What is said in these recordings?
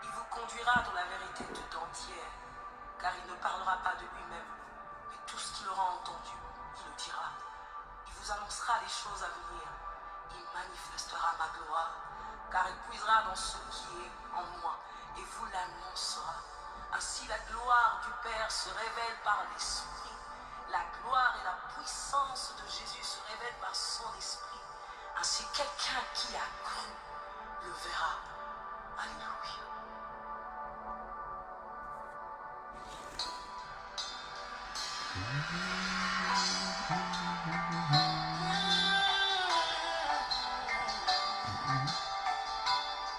Il vous conduira dans la vérité tout entière, car il ne parlera pas de lui-même, mais tout ce qu'il aura entendu, il le dira. Il vous annoncera les choses à venir. Il manifestera ma gloire, car il puisera dans ce qui est en moi, et vous l'annoncera. Ainsi la gloire du Père se révèle par l'Esprit. La gloire et la puissance de Jésus se révèlent par son Esprit. Ainsi quelqu'un qui a cru le verra. Alléluia.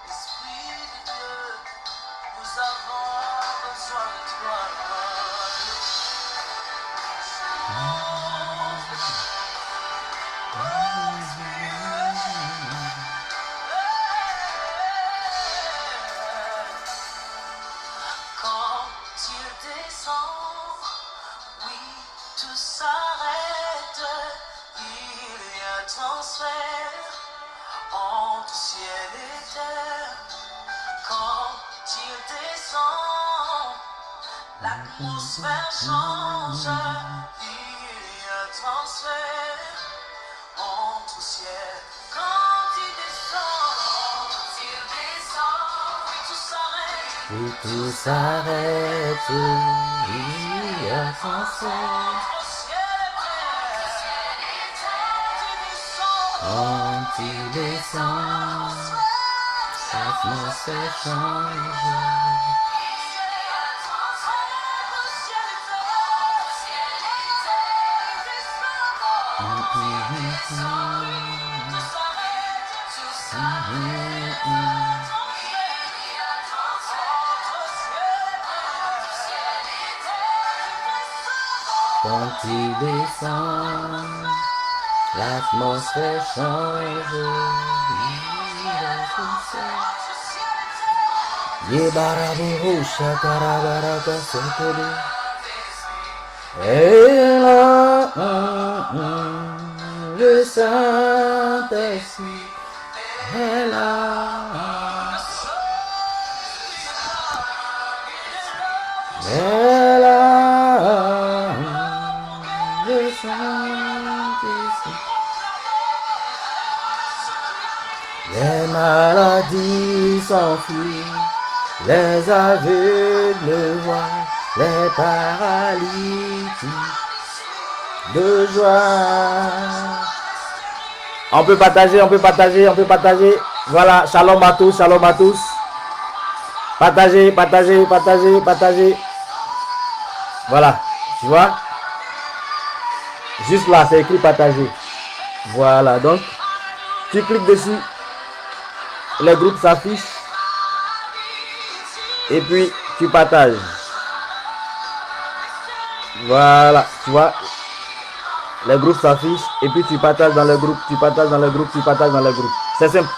Esprit de Dieu, nous avons besoin de toi. Quand il descend, oui, tout s'arrête. Il y a transfert entre ciel et terre. Quand il descend, l'atmosphère change. Il y a transfert entre ciel. Quand il descend, oui, tout s'arrête. Et tout s'arrête, il y a transfert. Entre ciel et terre. Quand il descend, l'atmosphère change. Quand il descend, l'atmosphère change. Yebarabu shakarabaraka sekere. Et là, le Saint-Esprit est là. Et là, le Saint-Esprit. Les maladies s'enfuient, les aveugles voient, les paralytiques de joie. On peut partager, on peut partager, on peut partager. Voilà, shalom à tous, shalom à tous. Partagez, partagez, partagez, partagez. Voilà, tu vois. Juste là, c'est écrit partager. Voilà, donc, tu cliques dessus. Le groupe s'affiche. Et puis, tu partages. Voilà, tu vois. Le groupe s'affiche. Et puis, tu partages dans le groupe. Tu partages dans le groupe. Tu partages dans le groupe. C'est simple.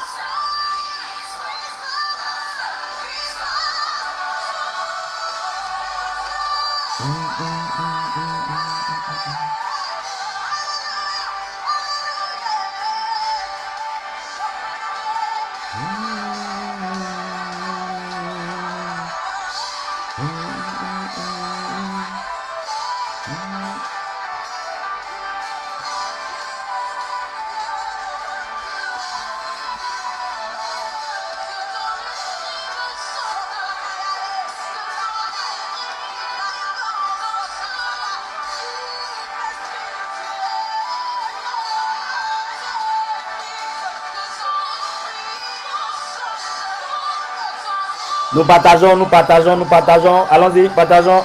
Nous partageons, nous partageons, nous partageons. Allons-y, partageons.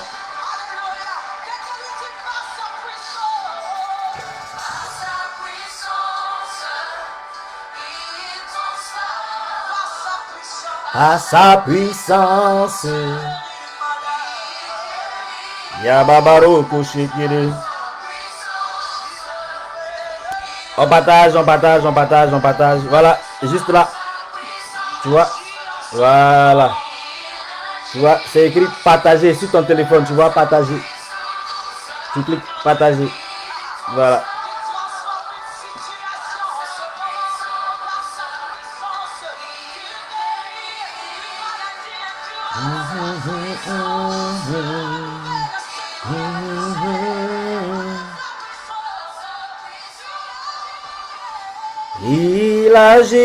À sa puissance. Yababaro Koshikiri. On partage, on partage, on partage, on partage. Voilà, juste là. Tu vois? Voilà. Tu vois, c'est écrit partager sur ton téléphone. Tu vois, partager. Tu cliques partager. Voilà. Il agit.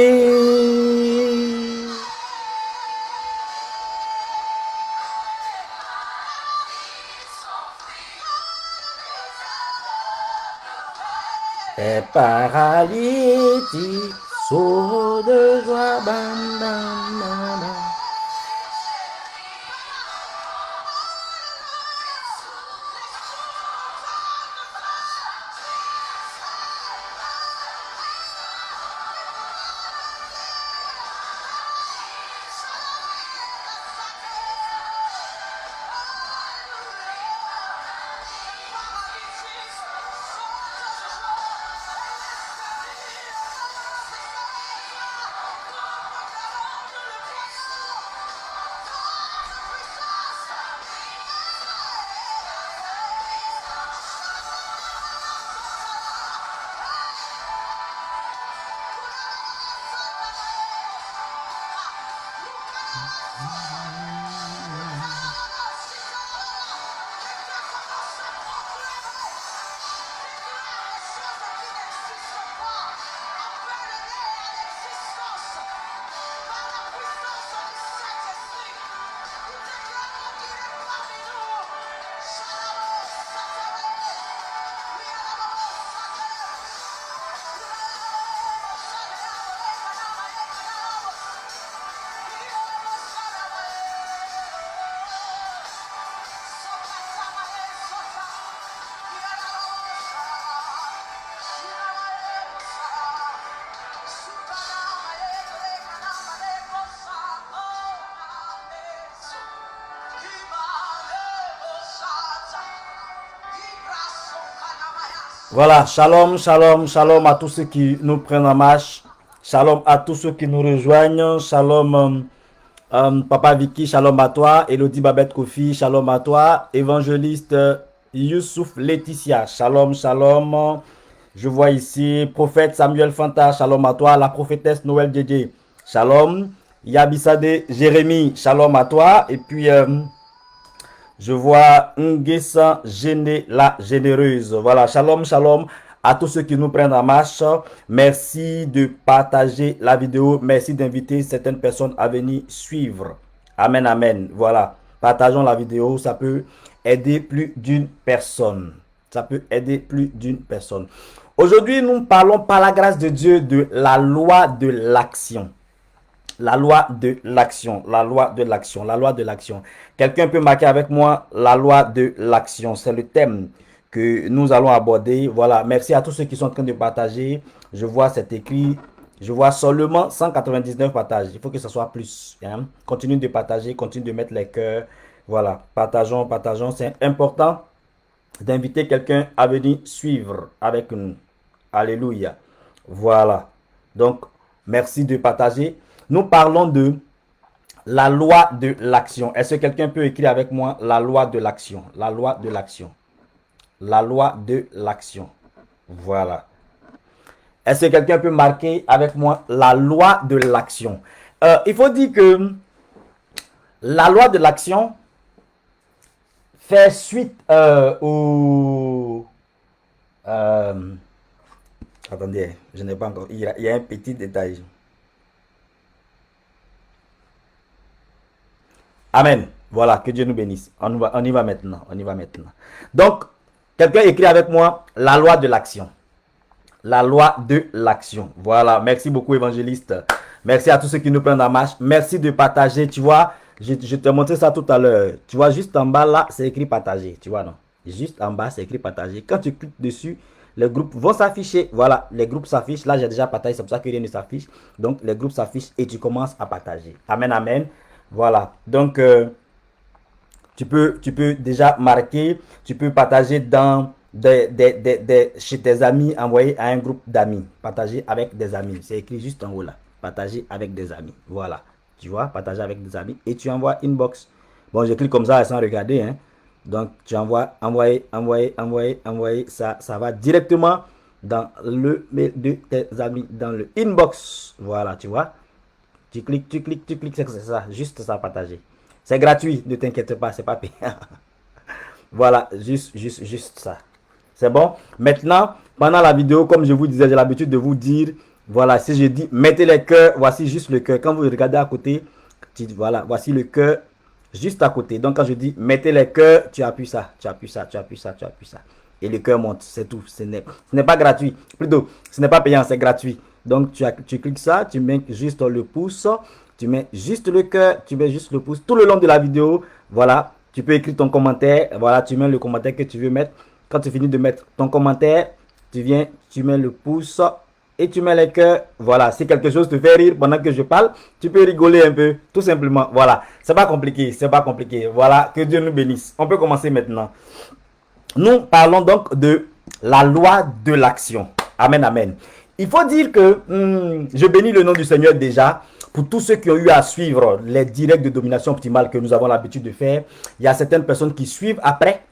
Les paralytiques sautent de joie. Bam, bam, bam, bam. Voilà, shalom, shalom, shalom à tous ceux qui nous prennent en marche. Shalom à tous ceux qui nous rejoignent. Shalom, Papa Vicky, shalom à toi. Elodie Babette Kofi, shalom à toi. Évangéliste Youssouf Laetitia, shalom, shalom. Je vois ici, prophète Samuel Fanta, shalom à toi. La prophétesse Noël Djedje, shalom. Yabisade Jérémie, shalom à toi. Et puis, je vois Nguessa Géné, la généreuse. Voilà, shalom, shalom à tous ceux qui nous prennent en marche. Merci de partager la vidéo. Merci d'inviter certaines personnes à venir suivre. Amen, amen. Voilà, partageons la vidéo. Ça peut aider plus d'une personne. Ça peut aider plus d'une personne. Aujourd'hui, nous parlons par la grâce de Dieu de la loi de l'action. La loi de l'action, la loi de l'action, la loi de l'action. Quelqu'un peut marquer avec moi la loi de l'action. C'est le thème que nous allons aborder. Voilà, merci à tous ceux qui sont en train de partager. Je vois cet écrit. Je vois seulement 199 partages. Il faut que ce soit plus. Hein? Continue de partager, continue de mettre les cœurs. Voilà, partageons, partageons. C'est important d'inviter quelqu'un à venir suivre avec nous. Alléluia. Voilà. Donc, merci de partager. Nous parlons de la loi de l'action. Est-ce que quelqu'un peut écrire avec moi la loi de l'action? La loi de l'action. La loi de l'action. Voilà. Est-ce que quelqu'un peut marquer avec moi la loi de l'action? Il faut dire que la loi de l'action fait suite au... attendez, je n'ai pas encore... Il y a un petit détail. Amen. Voilà, que Dieu nous bénisse. On y va maintenant. On y va maintenant. Donc, quelqu'un écrit avec moi la loi de l'action. La loi de l'action. Voilà. Merci beaucoup, évangéliste. Merci à tous ceux qui nous prennent en marche. Merci de partager. Tu vois, je te montrais ça tout à l'heure. Tu vois, juste en bas là, c'est écrit partager. Tu vois, non? Juste en bas, c'est écrit partager. Quand tu cliques dessus, les groupes vont s'afficher. Voilà, les groupes s'affichent. Là, j'ai déjà partagé. C'est pour ça que rien ne s'affiche. Donc, les groupes s'affichent et tu commences à partager. Amen, amen. Voilà, donc tu peux déjà marquer, tu peux partager dans chez tes amis, envoyer à un groupe d'amis, partager avec des amis. C'est écrit juste en haut là, partager avec des amis. Voilà, tu vois, partager avec des amis et tu envoies inbox. Bon, je clique comme ça sans regarder, hein. Donc tu envoies, envoyer, ça va directement dans le mail de tes amis, dans le inbox. Voilà, tu vois. Tu cliques, c'est ça, juste ça, partager. C'est gratuit, ne t'inquiète pas, c'est pas payant. Voilà, juste ça. C'est bon. Maintenant, pendant la vidéo, comme je vous disais, j'ai l'habitude de vous dire, voilà, si je dis mettez les cœurs, voici juste le cœur. Quand vous regardez à côté, voilà, voici le cœur juste à côté. Donc quand je dis mettez les cœurs, tu appuies ça, tu appuies ça, tu appuies ça, tu appuies ça. Et le cœur monte, c'est tout. Ce n'est pas gratuit. Plutôt, ce n'est pas payant, c'est gratuit. Donc tu cliques ça, tu mets juste le pouce, tu mets juste le cœur, tu mets juste le pouce. Tout le long de la vidéo, voilà, tu peux écrire ton commentaire. Voilà, tu mets le commentaire que tu veux mettre. Quand tu finis de mettre ton commentaire, tu viens, tu mets le pouce et tu mets les cœurs. Voilà, si quelque chose te fait rire pendant que je parle, tu peux rigoler un peu, tout simplement. Voilà, c'est pas compliqué, c'est pas compliqué. Voilà, que Dieu nous bénisse. On peut commencer maintenant. Nous parlons donc de la loi de l'action. Amen, amen. Il faut dire que je bénis le nom du Seigneur déjà pour tous ceux qui ont eu à suivre les directs de domination optimale que nous avons l'habitude de faire. Il y a certaines personnes qui suivent après,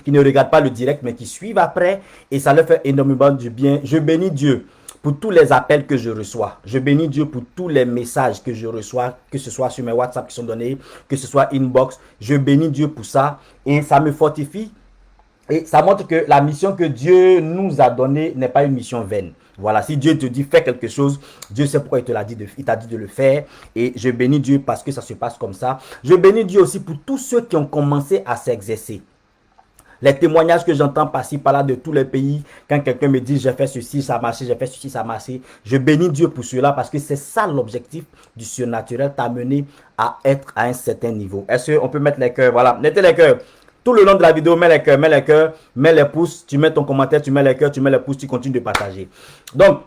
qui ne regardent pas le direct, mais qui suivent après, et ça leur fait énormément du bien. Je bénis Dieu pour tous les appels que je reçois. Je bénis Dieu pour tous les messages que je reçois, que ce soit sur mes WhatsApp qui sont donnés, que ce soit inbox. Je bénis Dieu pour ça, et ça me fortifie. Et ça montre que la mission que Dieu nous a donnée n'est pas une mission vaine. Voilà, si Dieu te dit fais quelque chose, Dieu sait pourquoi il t'a dit de le faire. Et je bénis Dieu parce que ça se passe comme ça. Je bénis Dieu aussi pour tous ceux qui ont commencé à s'exercer. Les témoignages que j'entends par-ci, par-là de tous les pays, quand quelqu'un me dit j'ai fait ceci, ça a marché, j'ai fait ceci, ça a marché. Je bénis Dieu pour cela parce que c'est ça l'objectif du surnaturel, t'amener à être à un certain niveau. Est-ce qu'on peut mettre les cœurs? Voilà, mettez les cœurs. Tout le long de la vidéo, mets les cœurs, mets les pouces, tu mets ton commentaire, tu mets les cœurs, tu mets les pouces, tu continues de partager. Donc,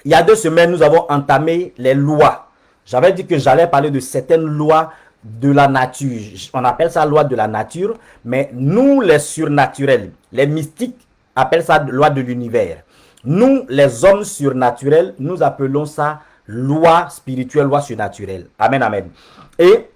il y a 2 semaines, nous avons entamé les lois. J'avais dit que j'allais parler de certaines lois de la nature. On appelle ça loi de la nature, mais nous, les surnaturels, les mystiques, appellent ça loi de l'univers. Nous, les hommes surnaturels, nous appelons ça loi spirituelle, loi surnaturelle. Amen, amen. Et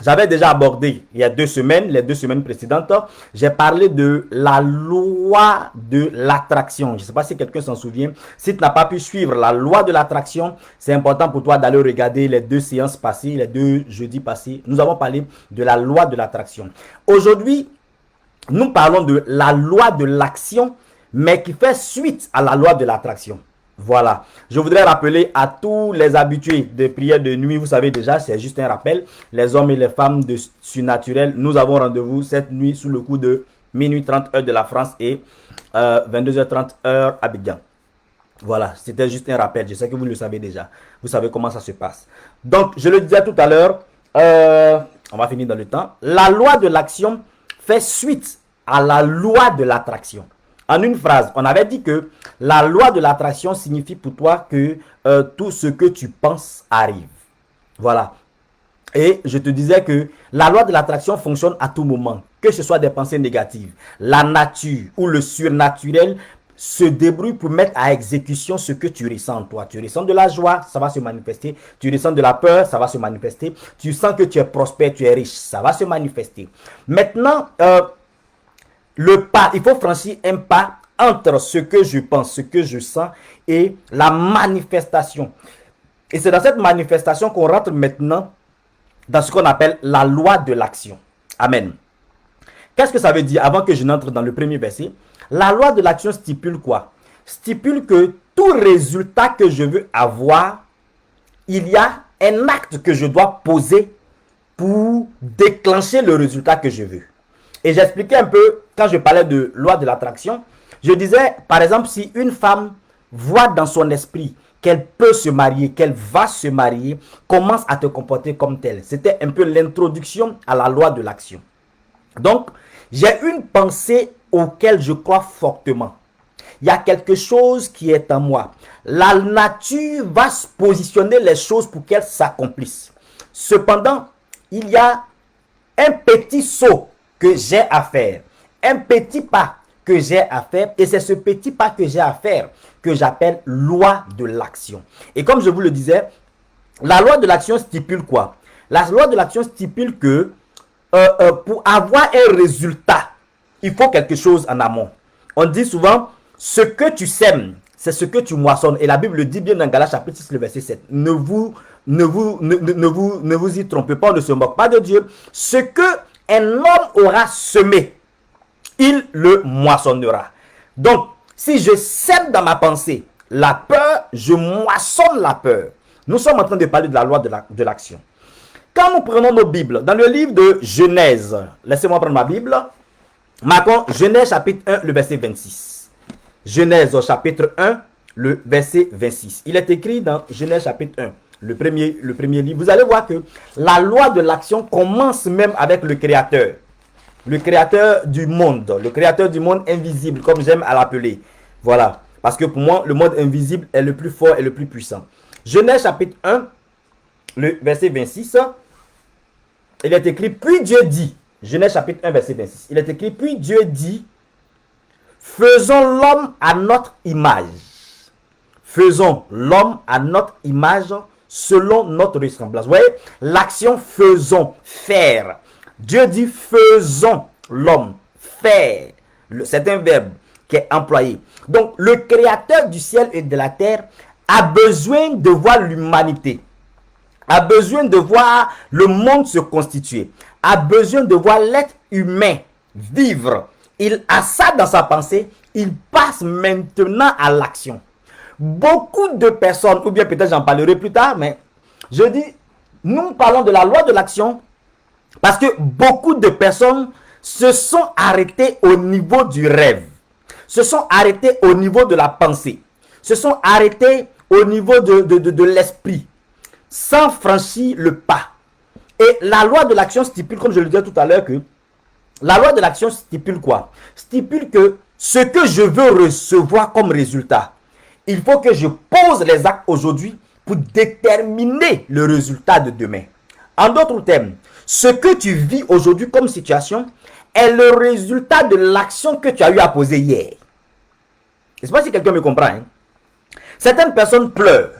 j'avais déjà abordé il y a 2 semaines, les 2 semaines précédentes, j'ai parlé de la loi de l'attraction. Je ne sais pas si quelqu'un s'en souvient. Si tu n'as pas pu suivre la loi de l'attraction, c'est important pour toi d'aller regarder les 2 séances passées, les 2 jeudis passés. Nous avons parlé de la loi de l'attraction. Aujourd'hui, nous parlons de la loi de l'action, mais qui fait suite à la loi de l'attraction. Voilà, je voudrais rappeler à tous les habitués de prière de nuit, vous savez déjà, c'est juste un rappel, les hommes et les femmes de surnaturel, nous avons rendez-vous cette nuit sous le coup de minuit 30 heure de la France et 22h30 heure Abidjan. Voilà, c'était juste un rappel, je sais que vous le savez déjà, vous savez comment ça se passe. Donc, je le disais tout à l'heure, on va finir dans le temps, la loi de l'action fait suite à la loi de l'attraction. En une phrase, on avait dit que la loi de l'attraction signifie pour toi que tout ce que tu penses arrive. Voilà. Et je te disais que la loi de l'attraction fonctionne à tout moment, que ce soit des pensées négatives. La nature ou le surnaturel se débrouille pour mettre à exécution ce que tu ressens en toi. Tu ressens de la joie, ça va se manifester. Tu ressens de la peur, ça va se manifester. Tu sens que tu es prospère, tu es riche, ça va se manifester. Maintenant, le pas, il faut franchir un pas entre ce que je pense, ce que je sens et la manifestation. Et c'est dans cette manifestation qu'on rentre maintenant dans ce qu'on appelle la loi de l'action. Amen. Qu'est-ce que ça veut dire avant que je n'entre dans le premier verset? La loi de l'action stipule quoi? Stipule que tout résultat que je veux avoir, il y a un acte que je dois poser pour déclencher le résultat que je veux. Et j'expliquais un peu, quand je parlais de loi de l'attraction, je disais, par exemple, si une femme voit dans son esprit qu'elle peut se marier, qu'elle va se marier, commence à te comporter comme telle. C'était un peu l'introduction à la loi de l'action. Donc, j'ai une pensée auquel je crois fortement. Il y a quelque chose qui est en moi. La nature va se positionner les choses pour qu'elles s'accomplissent. Cependant, il y a un petit saut que j'ai à faire, un petit pas que j'ai à faire, et c'est ce petit pas que j'ai à faire que j'appelle loi de l'action. Et comme je vous le disais, la loi de l'action stipule quoi? La loi de l'action stipule que pour avoir un résultat, il faut quelque chose en amont. On dit souvent, ce que tu sèmes, c'est ce que tu moissonnes. Et la Bible le dit bien dans Galates chapitre 6, le verset 7. Ne vous ne vous y trompez pas, on ne se moque pas de Dieu. Ce que un homme aura semé, il le moissonnera. Donc, si je sème dans ma pensée la peur, je moissonne la peur. Nous sommes en train de parler de la loi de l'action. Quand nous prenons nos Bibles, dans le livre de Genèse, laissez-moi prendre ma Bible, marquons Genèse chapitre 1, le verset 26. Genèse chapitre 1, le verset 26. Il est écrit dans Genèse chapitre 1, le premier livre. Vous allez voir que la loi de l'action commence même avec le Créateur. Le Créateur du monde invisible, comme j'aime à l'appeler. Voilà, parce que pour moi, le monde invisible est le plus fort et le plus puissant. Genèse chapitre 1, le verset 26. Il est écrit, puis Dieu dit, Genèse chapitre 1, verset 26. Il est écrit, puis Dieu dit, faisons l'homme à notre image. Faisons l'homme à notre image selon notre ressemblance. Vous voyez, l'action faisons, faire. Dieu dit faisons l'homme, faire. C'est un verbe qui est employé. Donc, le créateur du ciel et de la terre a besoin de voir l'humanité, a besoin de voir le monde se constituer, a besoin de voir l'être humain vivre. Il a ça dans sa pensée, il passe maintenant à l'action. Beaucoup de personnes, ou bien peut-être j'en parlerai plus tard, mais je dis, nous parlons de la loi de l'action parce que beaucoup de personnes se sont arrêtées au niveau du rêve, se sont arrêtées au niveau de la pensée, se sont arrêtées au niveau de l'esprit, sans franchir le pas. Et la loi de l'action stipule, comme je le disais tout à l'heure, que la loi de l'action stipule quoi? Stipule que ce que je veux recevoir comme résultat, il faut que je pose les actes aujourd'hui pour déterminer le résultat de demain. En d'autres termes, ce que tu vis aujourd'hui comme situation est le résultat de l'action que tu as eu à poser hier. Je ne sais pas si quelqu'un me comprend. Hein? Certaines personnes pleurent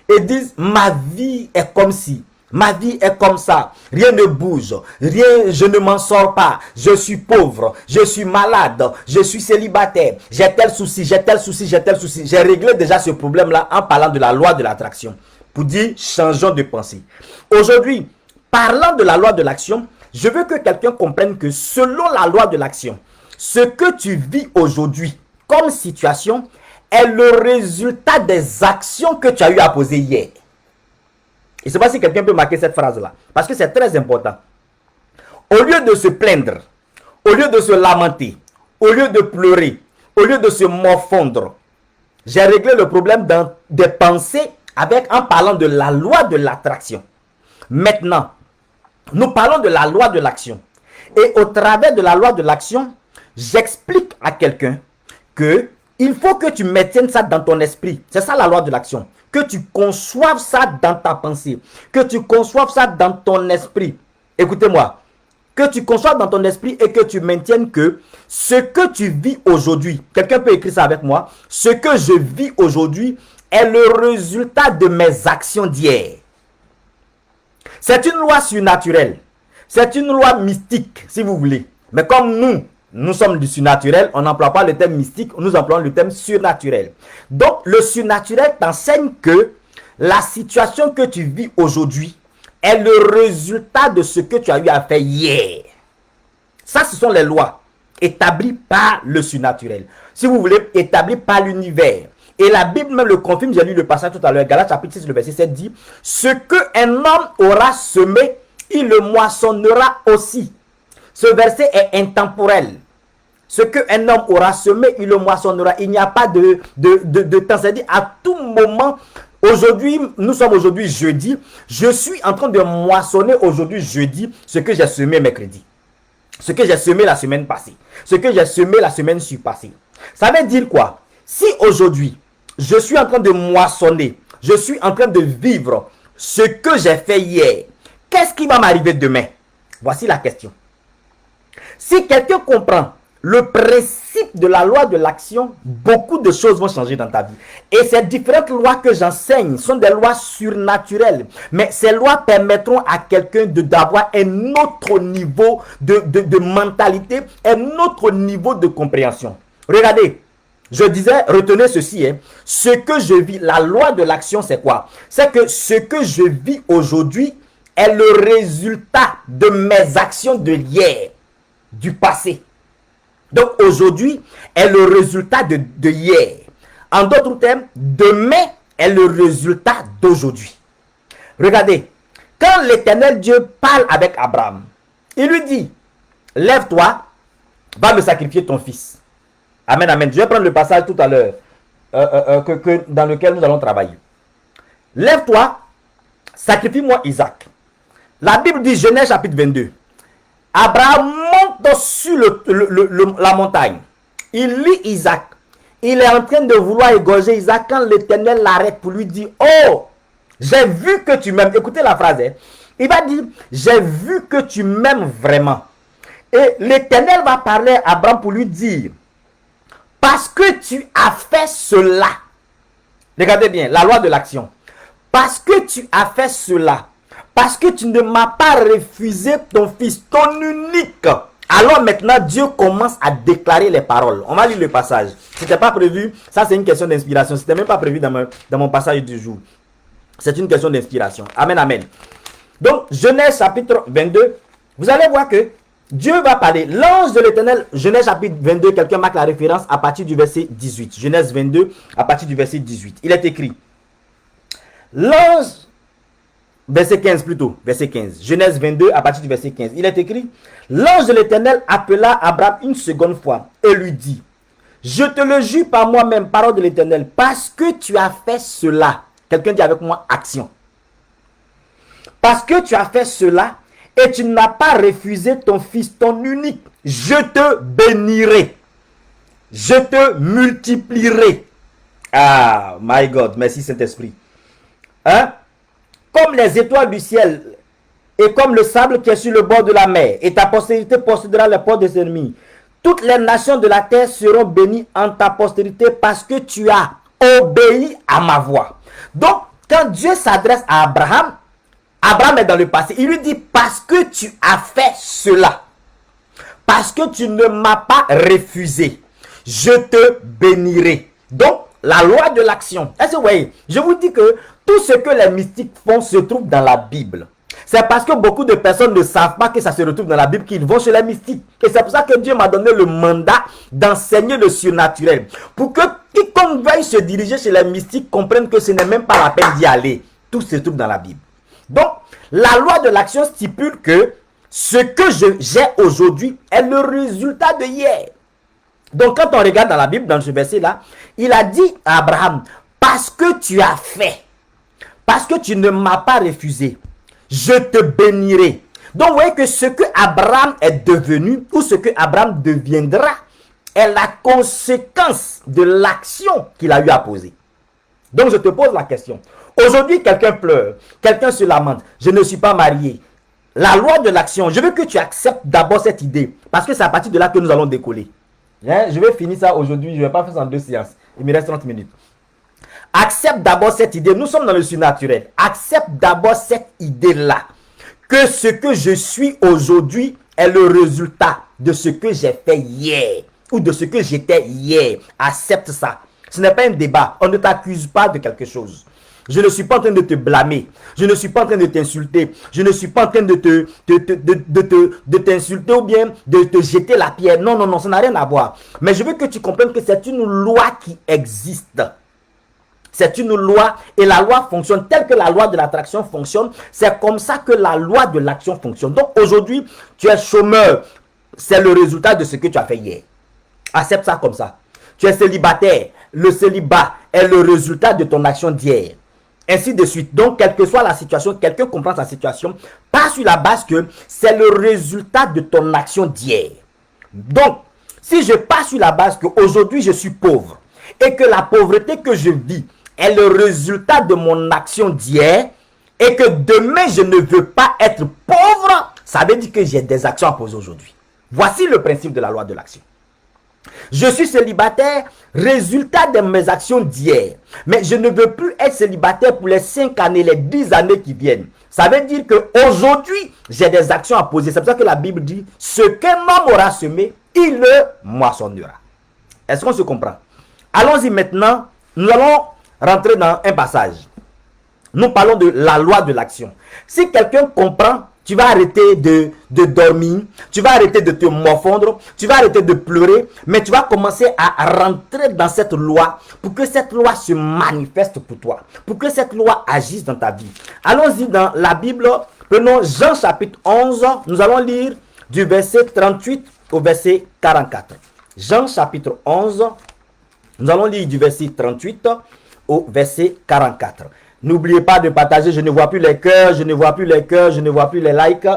et disent, ma vie est comme ci. Ma vie est comme ça, rien ne bouge, je ne m'en sors pas, je suis pauvre, je suis malade, je suis célibataire, j'ai tel souci, j'ai tel souci, j'ai tel souci. J'ai réglé déjà ce problème-là en parlant de la loi de l'attraction, pour dire changeons de pensée. Aujourd'hui, parlant de la loi de l'action, je veux que quelqu'un comprenne que selon la loi de l'action, ce que tu vis aujourd'hui comme situation est le résultat des actions que tu as eu à poser hier. Je ne sais pas si quelqu'un peut marquer cette phrase-là, parce que c'est très important. Au lieu de se plaindre, au lieu de se lamenter, au lieu de pleurer, au lieu de se morfondre, j'ai réglé le problème dans des pensées en parlant de la loi de l'attraction. Maintenant, nous parlons de la loi de l'action. Et au travers de la loi de l'action, j'explique à quelqu'un que il faut que tu maintiennes ça dans ton esprit. C'est ça la loi de l'action. Que tu conçoives ça dans ta pensée. Que tu conçoives ça dans ton esprit. Écoutez-moi. Que tu conçoives dans ton esprit et que tu maintiennes que ce que tu vis aujourd'hui, quelqu'un peut écrire ça avec moi, ce que je vis aujourd'hui est le résultat de mes actions d'hier. C'est une loi surnaturelle. C'est une loi mystique, si vous voulez. Mais comme nous sommes du surnaturel, on n'emploie pas le terme mystique, nous employons le terme surnaturel. Donc, le surnaturel t'enseigne que la situation que tu vis aujourd'hui est le résultat de ce que tu as eu à faire hier. Ça, ce sont les lois établies par le surnaturel. Si vous voulez, établies par l'univers. Et la Bible même le confirme, j'ai lu le passage tout à l'heure, Galates chapitre 6, le verset 7 dit, « Ce qu'un homme aura semé, il le moissonnera aussi. » Ce verset est intemporel. Ce qu'un homme aura semé, il le moissonnera. Il n'y a pas de temps. C'est-à-dire, à tout moment, aujourd'hui, nous sommes aujourd'hui jeudi. Je suis en train de moissonner aujourd'hui jeudi ce que j'ai semé mercredi. Ce que j'ai semé la semaine passée. Ce que j'ai semé la semaine surpassée. Ça veut dire quoi? Si aujourd'hui, je suis en train de moissonner, je suis en train de vivre ce que j'ai fait hier, qu'est-ce qui va m'arriver demain? Voici la question. Si quelqu'un comprend le principe de la loi de l'action, beaucoup de choses vont changer dans ta vie. Et ces différentes lois que j'enseigne sont des lois surnaturelles. Mais ces lois permettront à quelqu'un d'avoir un autre niveau de mentalité, un autre niveau de compréhension. Regardez, Je disais, retenez ceci, hein, ce que je vis, la loi de l'action, c'est quoi? C'est que ce que je vis aujourd'hui est le résultat de mes actions de hier, du passé. Donc aujourd'hui est le résultat de hier. En d'autres termes, demain est le résultat d'aujourd'hui. Regardez, quand l'Éternel Dieu parle avec Abraham, il lui dit, lève-toi, va me sacrifier ton fils. Amen, amen. Je vais prendre le passage tout à l'heure dans lequel nous allons travailler. Lève-toi, sacrifie-moi Isaac. La Bible dit, Genèse chapitre 22. Abraham monte sur la montagne. Il lit Isaac. Il est en train de vouloir égorger Isaac quand l'Éternel l'arrête pour lui dire, oh, j'ai vu que tu m'aimes. Écoutez la phrase. Hein. Il va dire, j'ai vu que tu m'aimes vraiment. Et l'Éternel va parler à Abraham pour lui dire, parce que tu as fait cela. Regardez bien, la loi de l'action. Parce que tu as fait cela. Parce que tu ne m'as pas refusé ton fils, ton unique. Alors maintenant, Dieu commence à déclarer les paroles. On va lire le passage. Ce n'était pas prévu. Ça, c'est une question d'inspiration. Ce n'était même pas prévu dans mon passage du jour. C'est une question d'inspiration. Amen, amen. Donc, Genèse chapitre 22. Vous allez voir que Dieu va parler. L'ange de l'Éternel, Genèse chapitre 22, quelqu'un marque la référence à partir du verset 18. Genèse 22, à partir du verset 18. Il est écrit. L'ange, verset 15 plutôt, verset 15. Genèse 22, à partir du verset 15. Il est écrit. L'ange de l'Éternel appela Abraham une seconde fois et lui dit, je te le jure par moi-même, parole de l'Éternel, parce que tu as fait cela. Quelqu'un dit avec moi, action. Parce que tu as fait cela, et tu n'as pas refusé ton fils, ton unique, je te bénirai. Je te multiplierai. Ah, my God, merci Saint-Esprit. Hein? Comme les étoiles du ciel et comme le sable qui est sur le bord de la mer, et ta postérité possédera les portes des ennemis. Toutes les nations de la terre seront bénies en ta postérité parce que tu as obéi à ma voix. Donc, quand Dieu s'adresse à Abraham, Abraham est dans le passé. Il lui dit, parce que tu as fait cela, parce que tu ne m'as pas refusé, je te bénirai. Donc, la loi de l'action. Est-ce que vous voyez? Je vous dis que tout ce que les mystiques font se trouve dans la Bible. C'est parce que beaucoup de personnes ne savent pas que ça se retrouve dans la Bible qu'ils vont chez les mystiques. Et c'est pour ça que Dieu m'a donné le mandat d'enseigner le surnaturel. Pour que quiconque veuille se diriger chez les mystiques comprenne que ce n'est même pas la peine d'y aller. Tout se trouve dans la Bible. Donc, la loi de l'action stipule que ce que j'ai aujourd'hui est le résultat de hier. Donc, quand on regarde dans la Bible, dans ce verset-là, il a dit à Abraham, parce que tu as fait, parce que tu ne m'as pas refusé, je te bénirai. Donc, vous voyez que ce que Abraham est devenu, ou ce que Abraham deviendra, est la conséquence de l'action qu'il a eu à poser. Donc, je te pose la question. Aujourd'hui, quelqu'un pleure, quelqu'un se lamente, je ne suis pas marié. La loi de l'action, je veux que tu acceptes d'abord cette idée, parce que c'est à partir de là que nous allons décoller. Je vais finir ça aujourd'hui, je ne vais pas faire ça en 2 séances. Il me reste 30 minutes. Accepte d'abord cette idée. Nous sommes dans le surnaturel. Accepte d'abord cette idée-là. Que ce que je suis aujourd'hui est le résultat de ce que j'ai fait hier. Ou de ce que j'étais hier. Accepte ça. Ce n'est pas un débat. On ne t'accuse pas de quelque chose. Je ne suis pas en train de te blâmer. Je ne suis pas en train de t'insulter. Je ne suis pas en train de t'insulter ou bien de te jeter la pierre. Non, non, non, ça n'a rien à voir. Mais je veux que tu comprennes que c'est une loi qui existe. C'est une loi et la loi fonctionne telle que la loi de l'attraction fonctionne. C'est comme ça que la loi de l'action fonctionne. Donc aujourd'hui, tu es chômeur. C'est le résultat de ce que tu as fait hier. Accepte ça comme ça. Tu es célibataire. Le célibat est le résultat de ton action d'hier. Ainsi de suite. Donc, quelle que soit la situation, quelqu'un comprend sa situation, pas sur la base que c'est le résultat de ton action d'hier. Donc, si je pars sur la base qu'aujourd'hui je suis pauvre et que la pauvreté que je vis est le résultat de mon action d'hier et que demain je ne veux pas être pauvre, ça veut dire que j'ai des actions à poser aujourd'hui. Voici le principe de la loi de l'action. Je suis célibataire, résultat de mes actions d'hier. Mais je ne veux plus être célibataire pour les 5 années, les 10 années qui viennent. Ça veut dire qu'aujourd'hui, j'ai des actions à poser. C'est pour ça que la Bible dit, ce qu'un homme aura semé, il le moissonnera. Est-ce qu'on se comprend? Allons-y maintenant. Nous allons rentrer dans un passage. Nous parlons de la loi de l'action. Si quelqu'un comprend, tu vas arrêter de dormir, tu vas arrêter de te morfondre, tu vas arrêter de pleurer, mais tu vas commencer à rentrer dans cette loi pour que cette loi se manifeste pour toi, pour que cette loi agisse dans ta vie. Allons-y dans la Bible, prenons Jean chapitre 11, nous allons lire du verset 38 au verset 44. Jean chapitre 11, nous allons lire du verset 38 au verset 44. N'oubliez pas de partager, je ne vois plus les cœurs, je ne vois plus les cœurs, je ne vois plus les likes.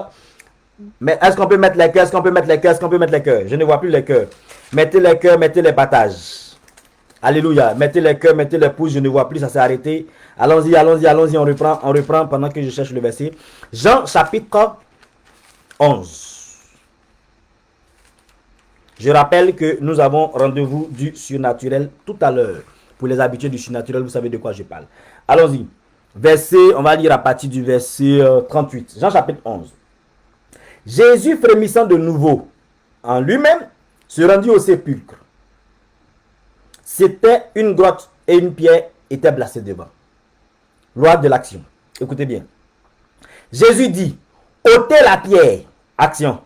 Mais est-ce qu'on peut mettre les cœurs, est-ce qu'on peut mettre les cœurs, est-ce qu'on peut mettre les cœurs? Je ne vois plus les cœurs. Mettez les cœurs, mettez les partages. Alléluia. Mettez les cœurs, mettez les pouces, je ne vois plus, ça s'est arrêté. Allons-y, allons-y, allons-y, on reprend pendant que je cherche le verset. Jean chapitre 11. Je rappelle que nous avons rendez-vous du surnaturel tout à l'heure. Pour les habitués du surnaturel, vous savez de quoi je parle. Allons-y. Verset, on va lire à partir du verset 38. Jean chapitre 11. Jésus, frémissant de nouveau en lui-même, se rendit au sépulcre. C'était une grotte et une pierre était placée devant. Loi de l'action. Écoutez bien. Jésus dit, ôtez la pierre. Action.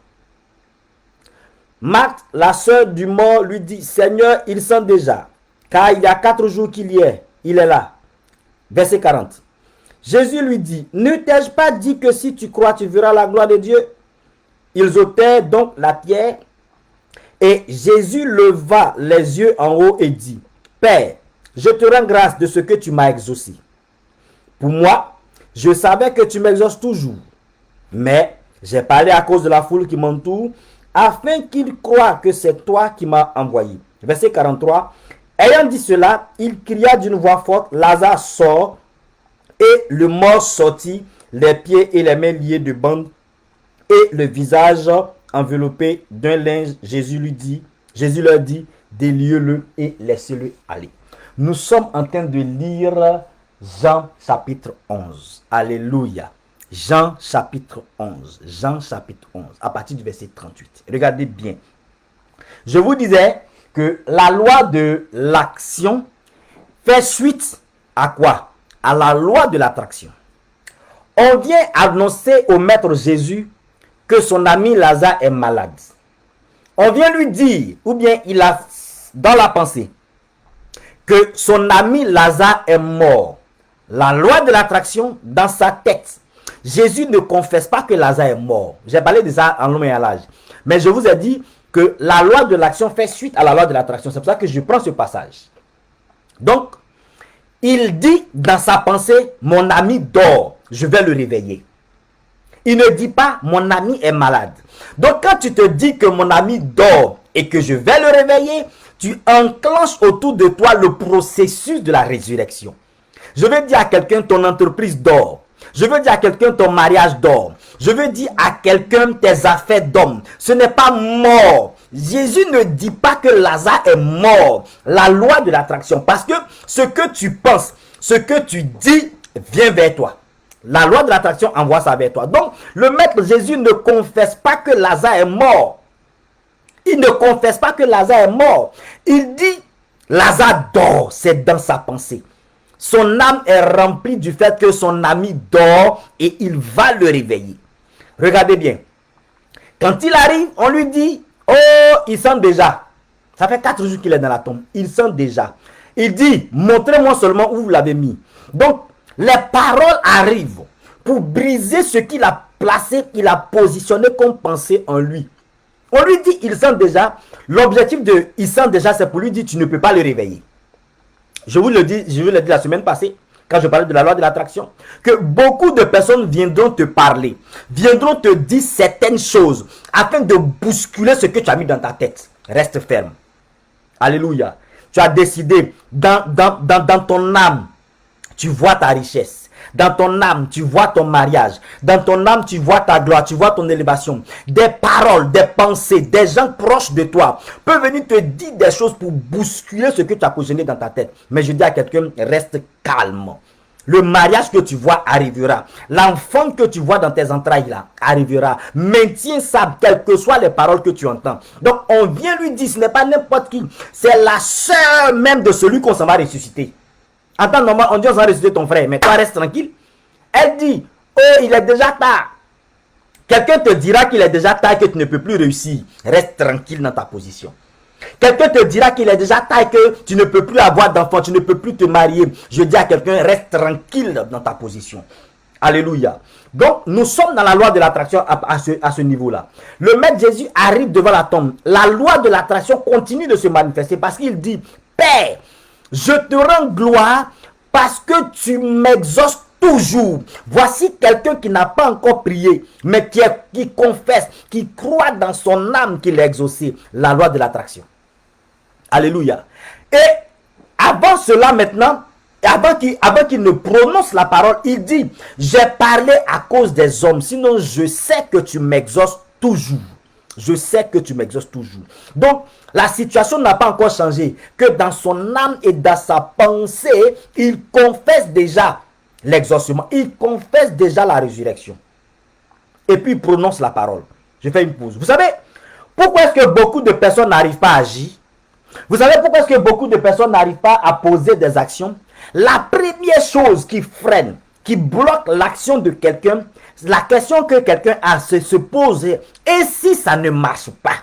Marthe, la sœur du mort, lui dit, Seigneur, il sent déjà, car il y a 4 jours qu'il y est. Il est là. Verset 40. Jésus lui dit, ne t'ai-je pas dit que si tu crois, tu verras la gloire de Dieu? Ils ôtèrent donc la pierre, et Jésus leva les yeux en haut et dit, Père, je te rends grâce de ce que tu m'as exaucé. Pour moi, je savais que tu m'exauces toujours, mais j'ai parlé à cause de la foule qui m'entoure, afin qu'ils croient que c'est toi qui m'as envoyé. Verset 43. Ayant dit cela, il cria d'une voix forte, Lazare sort, et le mort sortit, les pieds et les mains liés de bandes, et le visage enveloppé d'un linge. Jésus leur dit, déliez-le et laissez-le aller. Nous sommes en train de lire Jean chapitre 11. Alléluia. Jean chapitre 11. Jean chapitre 11, à partir du verset 38. Regardez bien. Je vous disais que la loi de l'action fait suite à quoi? À la loi de l'attraction. On vient annoncer au maître Jésus que son ami Lazare est malade. On vient lui dire, ou bien il a dans la pensée, que son ami Lazare est mort. La loi de l'attraction, dans sa tête, Jésus ne confesse pas que Lazare est mort. J'ai parlé de ça en long et en large. Mais je vous ai dit que la loi de l'action fait suite à la loi de l'attraction. C'est pour ça que je prends ce passage. Donc, il dit dans sa pensée, mon ami dort, je vais le réveiller. Il ne dit pas, mon ami est malade. Donc, quand tu te dis que mon ami dort et que je vais le réveiller, tu enclenches autour de toi le processus de la résurrection. Je veux dire à quelqu'un, ton entreprise dort. Je veux dire à quelqu'un, ton mariage dort. Je veux dire à quelqu'un, tes affaires dorment. Ce n'est pas mort. Jésus ne dit pas que Lazare est mort. La loi de l'attraction. Parce que ce que tu penses, ce que tu dis, vient vers toi. La loi de l'attraction envoie ça vers toi. Donc, le maître Jésus ne confesse pas que Lazare est mort. Il ne confesse pas que Lazare est mort. Il dit, Lazare dort. C'est dans sa pensée. Son âme est remplie du fait que son ami dort et il va le réveiller. Regardez bien. Quand il arrive, on lui dit, oh, il sent déjà. Ça fait 4 jours qu'il est dans la tombe. Il sent déjà. Il dit, montrez-moi seulement où vous l'avez mis. Donc, les paroles arrivent pour briser ce qu'il a placé, qu'il a positionné comme pensée en lui. On lui dit, il sent déjà. L'objectif de il sent déjà, c'est pour lui dire, tu ne peux pas le réveiller. Je vous le dis la semaine passée, quand je parlais de la loi de l'attraction, que beaucoup de personnes viendront te parler, viendront te dire certaines choses, afin de bousculer ce que tu as mis dans ta tête. Reste ferme. Alléluia. Tu as décidé, dans ton âme, tu vois ta richesse. Dans ton âme, tu vois ton mariage. Dans ton âme, tu vois ta gloire, tu vois ton élévation. Des paroles, des pensées, des gens proches de toi peuvent venir te dire des choses pour bousculer ce que tu as positionné dans ta tête. Mais je dis à quelqu'un, reste calme. Le mariage que tu vois arrivera. L'enfant que tu vois dans tes entrailles là arrivera. Maintiens ça, quelles que soient les paroles que tu entends. Donc on vient lui dire, ce n'est pas n'importe qui. C'est la sœur même de celui qu'on s'en va ressusciter. En temps normal, on dit on s'en va ressusciter ton frère. Mais toi reste tranquille. Elle dit, oh il est déjà tard. Quelqu'un te dira qu'il est déjà tard et que tu ne peux plus réussir. Reste tranquille dans ta position. Quelqu'un te dira qu'il est déjà tard et que tu ne peux plus avoir d'enfant, tu ne peux plus te marier. Je dis à quelqu'un, reste tranquille dans ta position. Alléluia. Donc, nous sommes dans la loi de l'attraction à ce niveau-là. Le Maître Jésus arrive devant la tombe. La loi de l'attraction continue de se manifester parce qu'il dit, Père, je te rends gloire parce que tu m'exauces toujours. Voici quelqu'un qui n'a pas encore prié, mais qui confesse, qui croit dans son âme qu'il est exaucé. La loi de l'attraction. Alléluia. Et avant cela maintenant, avant qu'il ne prononce la parole, il dit, j'ai parlé à cause des hommes, sinon je sais que tu m'exauces toujours. Je sais que tu m'exauces toujours. Donc, la situation n'a pas encore changé. Que dans son âme et dans sa pensée, il confesse déjà l'exaucement. Il confesse déjà la résurrection. Et puis, il prononce la parole. Je fais une pause. Vous savez, pourquoi est-ce que beaucoup de personnes n'arrivent pas à agir? Vous savez pourquoi est-ce que beaucoup de personnes n'arrivent pas à poser des actions? La première chose qui freine, qui bloque l'action de quelqu'un, la question que quelqu'un a se pose, et si ça ne marche pas?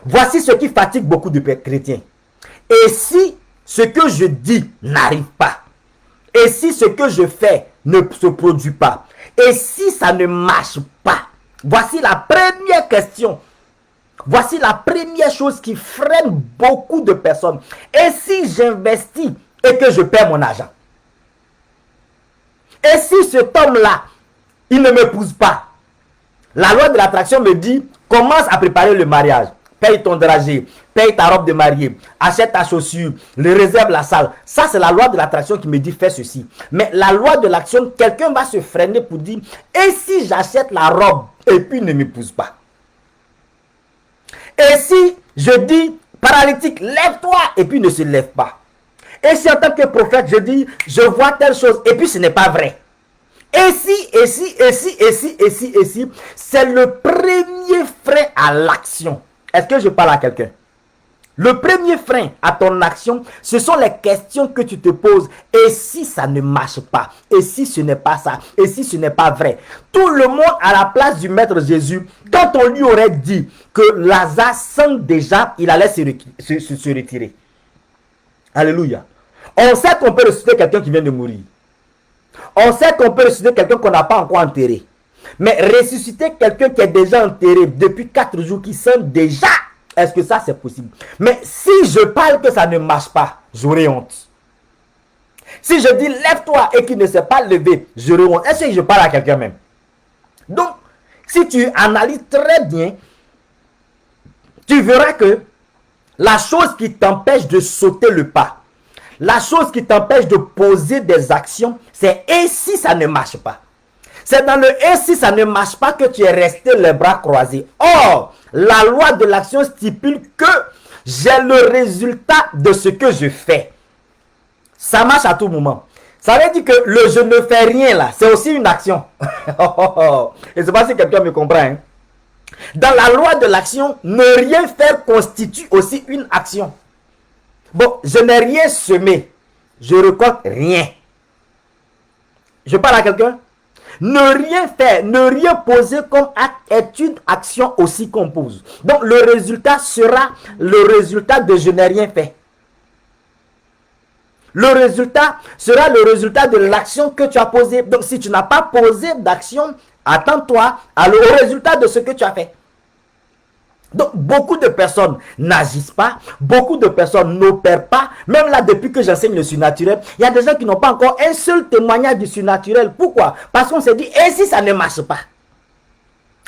Voici ce qui fatigue beaucoup de chrétiens. Et si ce que je dis n'arrive pas? Et si ce que je fais ne se produit pas? Et si ça ne marche pas? Voici la première question. Voici la première chose qui freine beaucoup de personnes. Et si j'investis et que je perds mon argent? Et si cet homme-là, il ne m'épouse pas? La loi de l'attraction me dit, commence à préparer le mariage. Paye ton dragé, paye ta robe de mariée, achète ta chaussure, le réserve la salle. Ça, c'est la loi de l'attraction qui me dit fais ceci. Mais la loi de l'action, quelqu'un va se freiner pour dire, et si j'achète la robe et puis il ne m'épouse pas? Et si je dis, paralytique, lève-toi, et puis il ne se lève pas? Et si en tant que prophète, je dis, je vois telle chose, et puis ce n'est pas vrai? Et si, c'est le premier frein à l'action. Est-ce que je parle à quelqu'un? Le premier frein à ton action, ce sont les questions que tu te poses. Et si ça ne marche pas? Et si ce n'est pas ça? Et si ce n'est pas vrai? Tout le monde à la place du Maître Jésus, quand on lui aurait dit que Lazare sent déjà, il allait se retirer. Alléluia. On sait qu'on peut ressusciter quelqu'un qui vient de mourir. On sait qu'on peut ressusciter quelqu'un qu'on n'a pas encore enterré. Mais ressusciter quelqu'un qui est déjà enterré depuis 4 jours, qui sent déjà, est-ce que ça c'est possible? Mais si je parle que ça ne marche pas, j'aurai honte. Si je dis lève-toi et qu'il ne s'est pas levé, j'aurai honte. Est-ce que je parle à quelqu'un même? Donc, si tu analyses très bien, tu verras que la chose qui t'empêche de sauter le pas, la chose qui t'empêche de poser des actions, c'est et si ça ne marche pas? C'est dans le et si ça ne marche pas que tu es resté les bras croisés. Or, la loi de l'action stipule que j'ai le résultat de ce que je fais. Ça marche à tout moment. Ça veut dire que le je ne fais rien là, c'est aussi une action. Et c'est pas si quelqu'un me comprend. Hein? Dans la loi de l'action, ne rien faire constitue aussi une action. Bon, je n'ai rien semé. Je récolte rien. Je parle à quelqu'un? Ne rien faire, ne rien poser comme acte est une action aussi qu'on pose. Donc le résultat sera le résultat de je n'ai rien fait. Le résultat sera le résultat de l'action que tu as posée. Donc si tu n'as pas posé d'action, attends-toi au résultat de ce que tu as fait. Donc beaucoup de personnes n'agissent pas, beaucoup de personnes n'opèrent pas. Même là, depuis que j'enseigne le surnaturel, il y a des gens qui n'ont pas encore un seul témoignage du surnaturel. Pourquoi? Parce qu'on s'est dit, et si ça ne marche pas?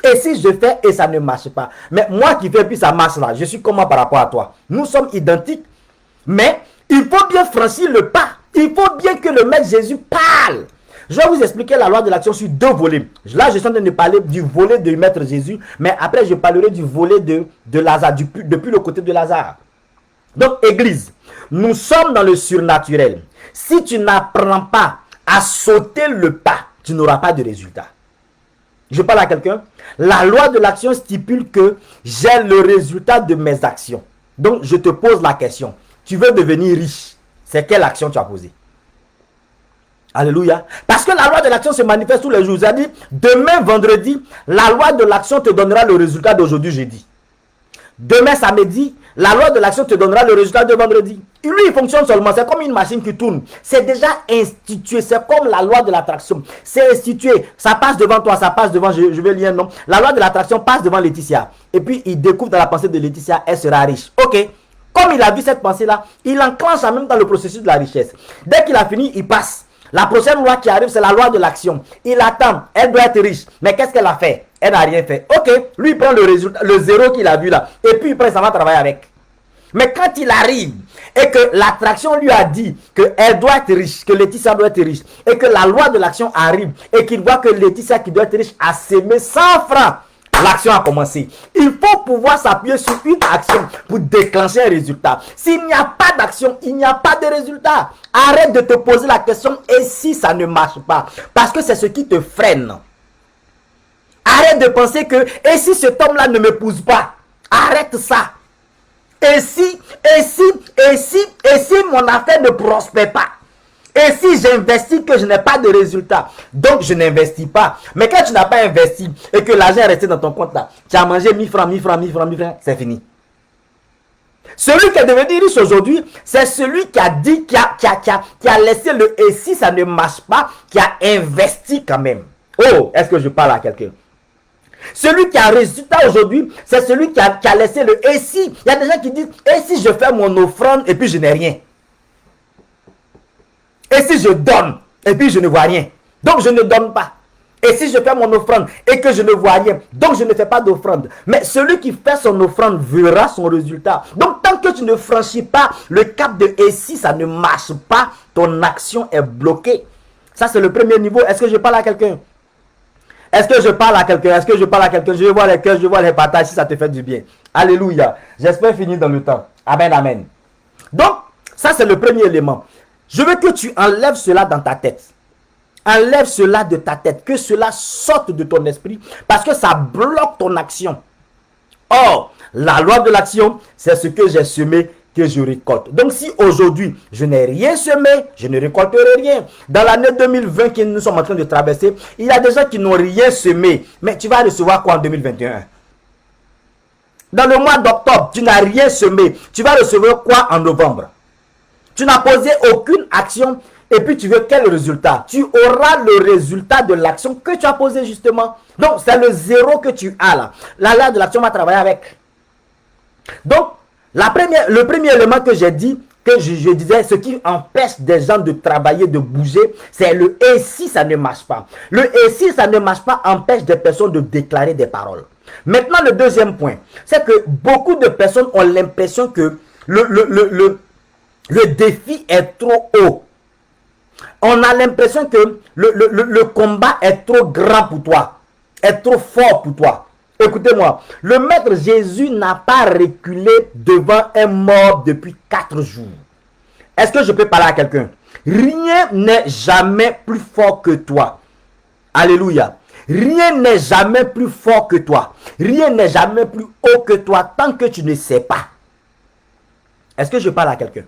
Et si je fais et ça ne marche pas? Mais moi qui fais puis ça marche là, je suis comment par rapport à toi? Nous sommes identiques, mais il faut bien franchir le pas. Il faut bien que le Maître Jésus parle. Je vais vous expliquer la loi de l'action sur 2 volets. Là, je suis en train de parler du volet du Maître Jésus, mais après, je parlerai du volet de Lazare, depuis le côté de Lazare. Donc, Église, nous sommes dans le surnaturel. Si tu n'apprends pas à sauter le pas, tu n'auras pas de résultat. Je parle à quelqu'un. La loi de l'action stipule que j'ai le résultat de mes actions. Donc, je te pose la question. Tu veux devenir riche. C'est quelle action tu as posée? Alléluia. Parce que la loi de l'action se manifeste tous les jours. C'est-à-dire, demain, vendredi, la loi de l'action te donnera le résultat d'aujourd'hui, jeudi. Demain, samedi, la loi de l'action te donnera le résultat de vendredi. Lui, il fonctionne seulement. C'est comme une machine qui tourne. C'est déjà institué. C'est comme la loi de l'attraction. C'est institué. Ça passe devant toi, ça passe devant, je vais lire un nom. La loi de l'attraction passe devant Laetitia. Et puis, il découvre dans la pensée de Laetitia, elle sera riche. Ok. Comme il a vu cette pensée-là, il enclenche en même temps le processus de la richesse. Dès qu'il a fini, il passe. La prochaine loi qui arrive, c'est la loi de l'action. Il attend. Elle doit être riche. Mais qu'est-ce qu'elle a fait? Elle n'a rien fait. Ok. Lui, il prend le résultat, le zéro qu'il a vu là. Et puis, il s'en va travailler avec. Mais quand il arrive et que l'attraction lui a dit qu'elle doit être riche, que Laetitia doit être riche, et que la loi de l'action arrive, et qu'il voit que Laetitia qui doit être riche a sémé 100 francs, l'action a commencé. Il faut pouvoir s'appuyer sur une action pour déclencher un résultat. S'il n'y a pas d'action, il n'y a pas de résultat. Arrête de te poser la question, et si ça ne marche pas? Parce que c'est ce qui te freine. Arrête de penser que, et si cet homme-là ne m'épouse pas? Arrête ça. Et si mon affaire ne prospère pas? Et si j'investis que je n'ai pas de résultat? Donc je n'investis pas. Mais quand tu n'as pas investi et que l'argent est resté dans ton compte là, tu as mangé 1000 francs, c'est fini. Celui qui est devenu riche aujourd'hui, c'est celui qui a dit, qui a laissé le et si ça ne marche pas, qui a investi quand même. Oh, est-ce que je parle à quelqu'un? Celui qui a un résultat aujourd'hui, c'est celui qui a laissé le et si. Il y a des gens qui disent, et si je fais mon offrande et puis je n'ai rien? Et si je donne et puis je ne vois rien? Donc je ne donne pas. Et si je fais mon offrande et que je ne vois rien, donc je ne fais pas d'offrande. Mais celui qui fait son offrande verra son résultat. Donc tant que tu ne franchis pas le cap de et si ça ne marche pas, ton action est bloquée. Ça c'est le premier niveau. Est-ce que je parle à quelqu'un? Est-ce que je parle à quelqu'un? Est-ce que je parle à quelqu'un? Je vois les cœurs, je vois les partages si ça te fait du bien. Alléluia. J'espère finir dans le temps. Amen, amen. Donc, ça c'est le premier élément. Je veux que tu enlèves cela dans ta tête. Enlève cela de ta tête. Que cela sorte de ton esprit. Parce que ça bloque ton action. Or, la loi de l'action, c'est ce que j'ai semé que je récolte. Donc si aujourd'hui je n'ai rien semé, je ne récolterai rien. Dans l'année 2020 que nous sommes en train de traverser, il y a des gens qui n'ont rien semé. Mais tu vas recevoir quoi en 2021? Dans le mois d'octobre, tu n'as rien semé. Tu vas recevoir quoi en novembre? Tu n'as posé aucune action et puis tu veux quel résultat? Tu auras le résultat de l'action que tu as posée justement. Donc c'est le zéro que tu as là. La loi de l'action va travailler avec. Donc, le premier élément que j'ai dit, que je disais, ce qui empêche des gens de travailler, de bouger, c'est le et si ça ne marche pas. Le et si ça ne marche pas empêche des personnes de déclarer des paroles. Maintenant, le deuxième point, c'est que beaucoup de personnes ont l'impression que le défi est trop haut. On a l'impression que le combat est trop grand pour toi, est trop fort pour toi. Écoutez-moi, le maître Jésus n'a pas reculé devant un mort depuis 4 jours. Est-ce que je peux parler à quelqu'un? Rien n'est jamais plus fort que toi. Alléluia. Rien n'est jamais plus fort que toi. Rien n'est jamais plus haut que toi tant que tu ne sais pas. Est-ce que je parle à quelqu'un?